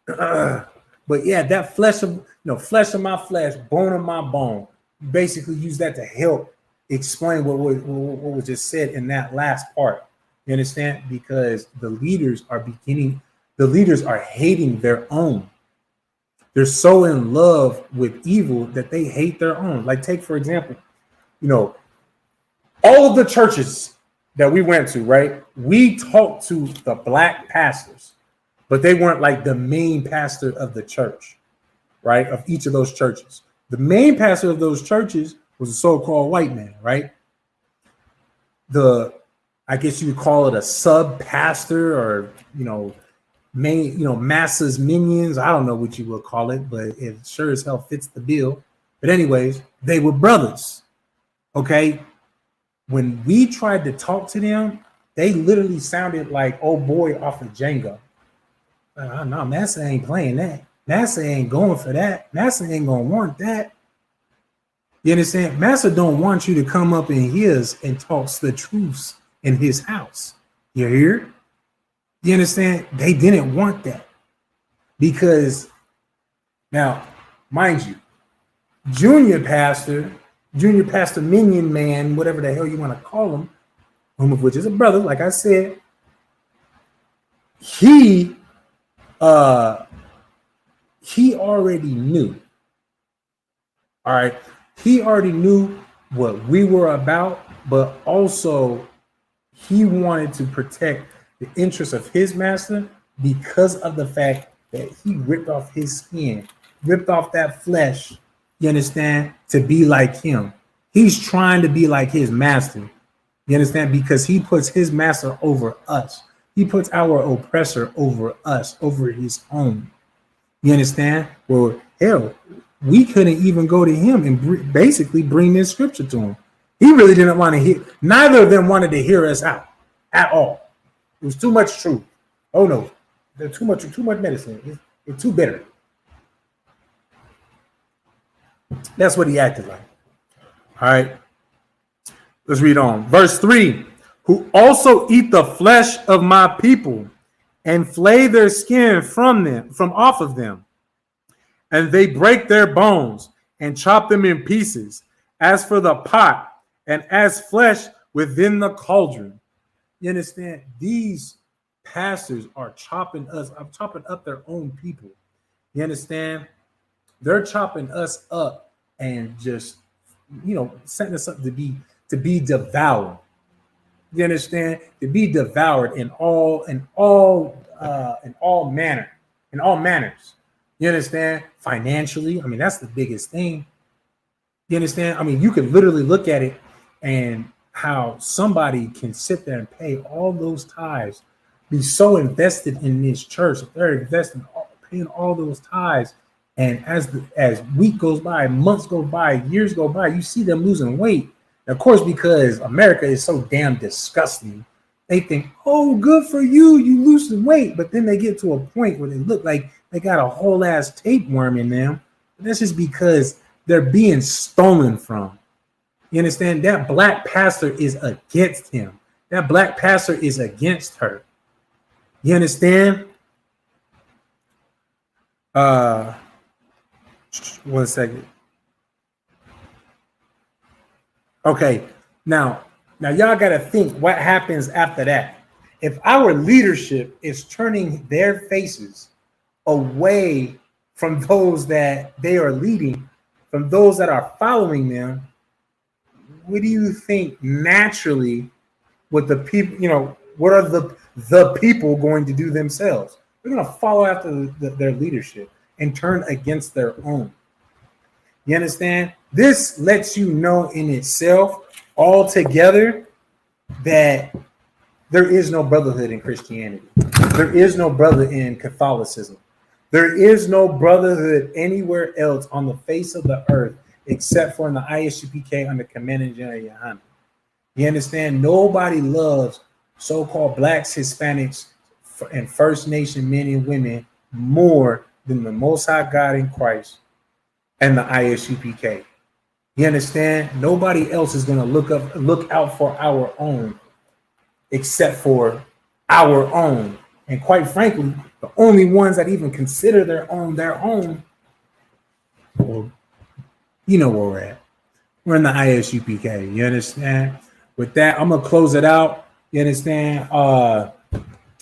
But yeah, that flesh of my flesh, bone of my bone. Basically, use that to help explain what was just said in that last part. You understand? Because the leaders are hating their own. They're so in love with evil that they hate their own. Like, take for example, all of the churches that we went to, right? We talked to the black pastors, but they weren't like the main pastor of the church, right? Of each of those churches. The main pastor of those churches was a so-called white man, right? I guess you would call it a sub pastor or, masses minions. I don't know what you would call it, but it sure as hell fits the bill. But anyways, they were brothers. Okay. When we tried to talk to them, they literally sounded like old boy off of Django. No, Massa ain't playing that. Massa ain't going for that. Massa ain't gonna want that. You understand? Massa don't want you to come up in his and talk the truths in his house. You hear? You understand? They didn't want that. Because now, mind you, junior pastor minion man, whatever the hell you want to call him, whom of which is a brother, like I said, he already knew. All right. He already knew what we were about, but also he wanted to protect the interests of his master because of the fact that he ripped off his skin, ripped off that flesh, you understand, to be like him. He's trying to be like his master, you understand, because he puts his master over us. He puts our oppressor over us, over his own. You understand? Well, hell, we couldn't even go to him and basically bring this scripture to him. He really didn't want to hear. Neither of them wanted to hear us out at all. It was too much truth. Oh no, there's too much medicine. It's too bitter. That's what he acted like. All right, let's read on. Verse 3: who also eat the flesh of my people and flay their skin from off of them, and they break their bones and chop them in pieces, as for the pot and as flesh within the cauldron. You understand? These pastors are chopping up their own people. You understand? They're chopping us up and just, setting us up to be devoured. You understand? To be devoured in all manners. You understand? Financially, I mean, that's the biggest thing. You understand? I mean, you can literally look at it and how somebody can sit there and pay all those tithes, be so invested in this church, they're investing, paying all those tithes, and as week goes by, months go by, years go by, you see them losing weight. Of course, because America is so damn disgusting, they think, oh, good for you, you lose some weight. But then they get to a point where they look like they got a whole ass tapeworm in them. But that's just because they're being stolen from. You understand? That black pastor is against him. That black pastor is against her. You understand? 1 second. Okay, now y'all got to think what happens after that. If our leadership is turning their faces away from those that they are leading, from those that are following them, what do you think naturally what the people, what are the people going to do themselves? They're going to follow after their leadership and turn against their own. You understand? This lets you know in itself altogether that there is no brotherhood in Christianity. There is no brother in Catholicism. There is no brotherhood anywhere else on the face of the earth except for in the ISUPK under Commandment General Yohanan. You understand? Nobody loves so-called blacks, Hispanics, and First Nation men and women more than the Most High God in Christ and the ISUPK. You understand? Nobody else is going to look out for our own except for our own. And quite frankly, the only ones that even consider their own, well, you know where we're at. We're in the ISUPK. You understand? With that, I'm going to close it out. You understand?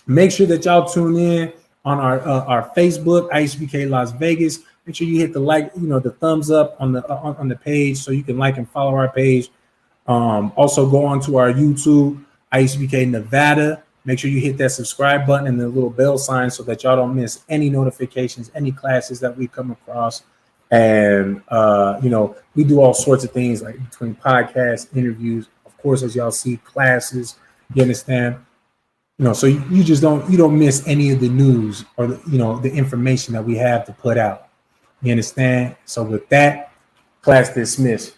Make sure that y'all tune in on our Facebook, ISUPK Las Vegas. Make sure you hit the the thumbs up on the page so you can like and follow our page. Also go on to our YouTube, ISUPK Nevada. Make sure you hit that subscribe button and the little bell sign so that y'all don't miss any notifications, any classes that we come across. And we do all sorts of things like between podcasts, interviews, of course, as y'all see, classes. You understand? So you just don't miss any of the news or the information that we have to put out. You understand? So with that, class dismissed.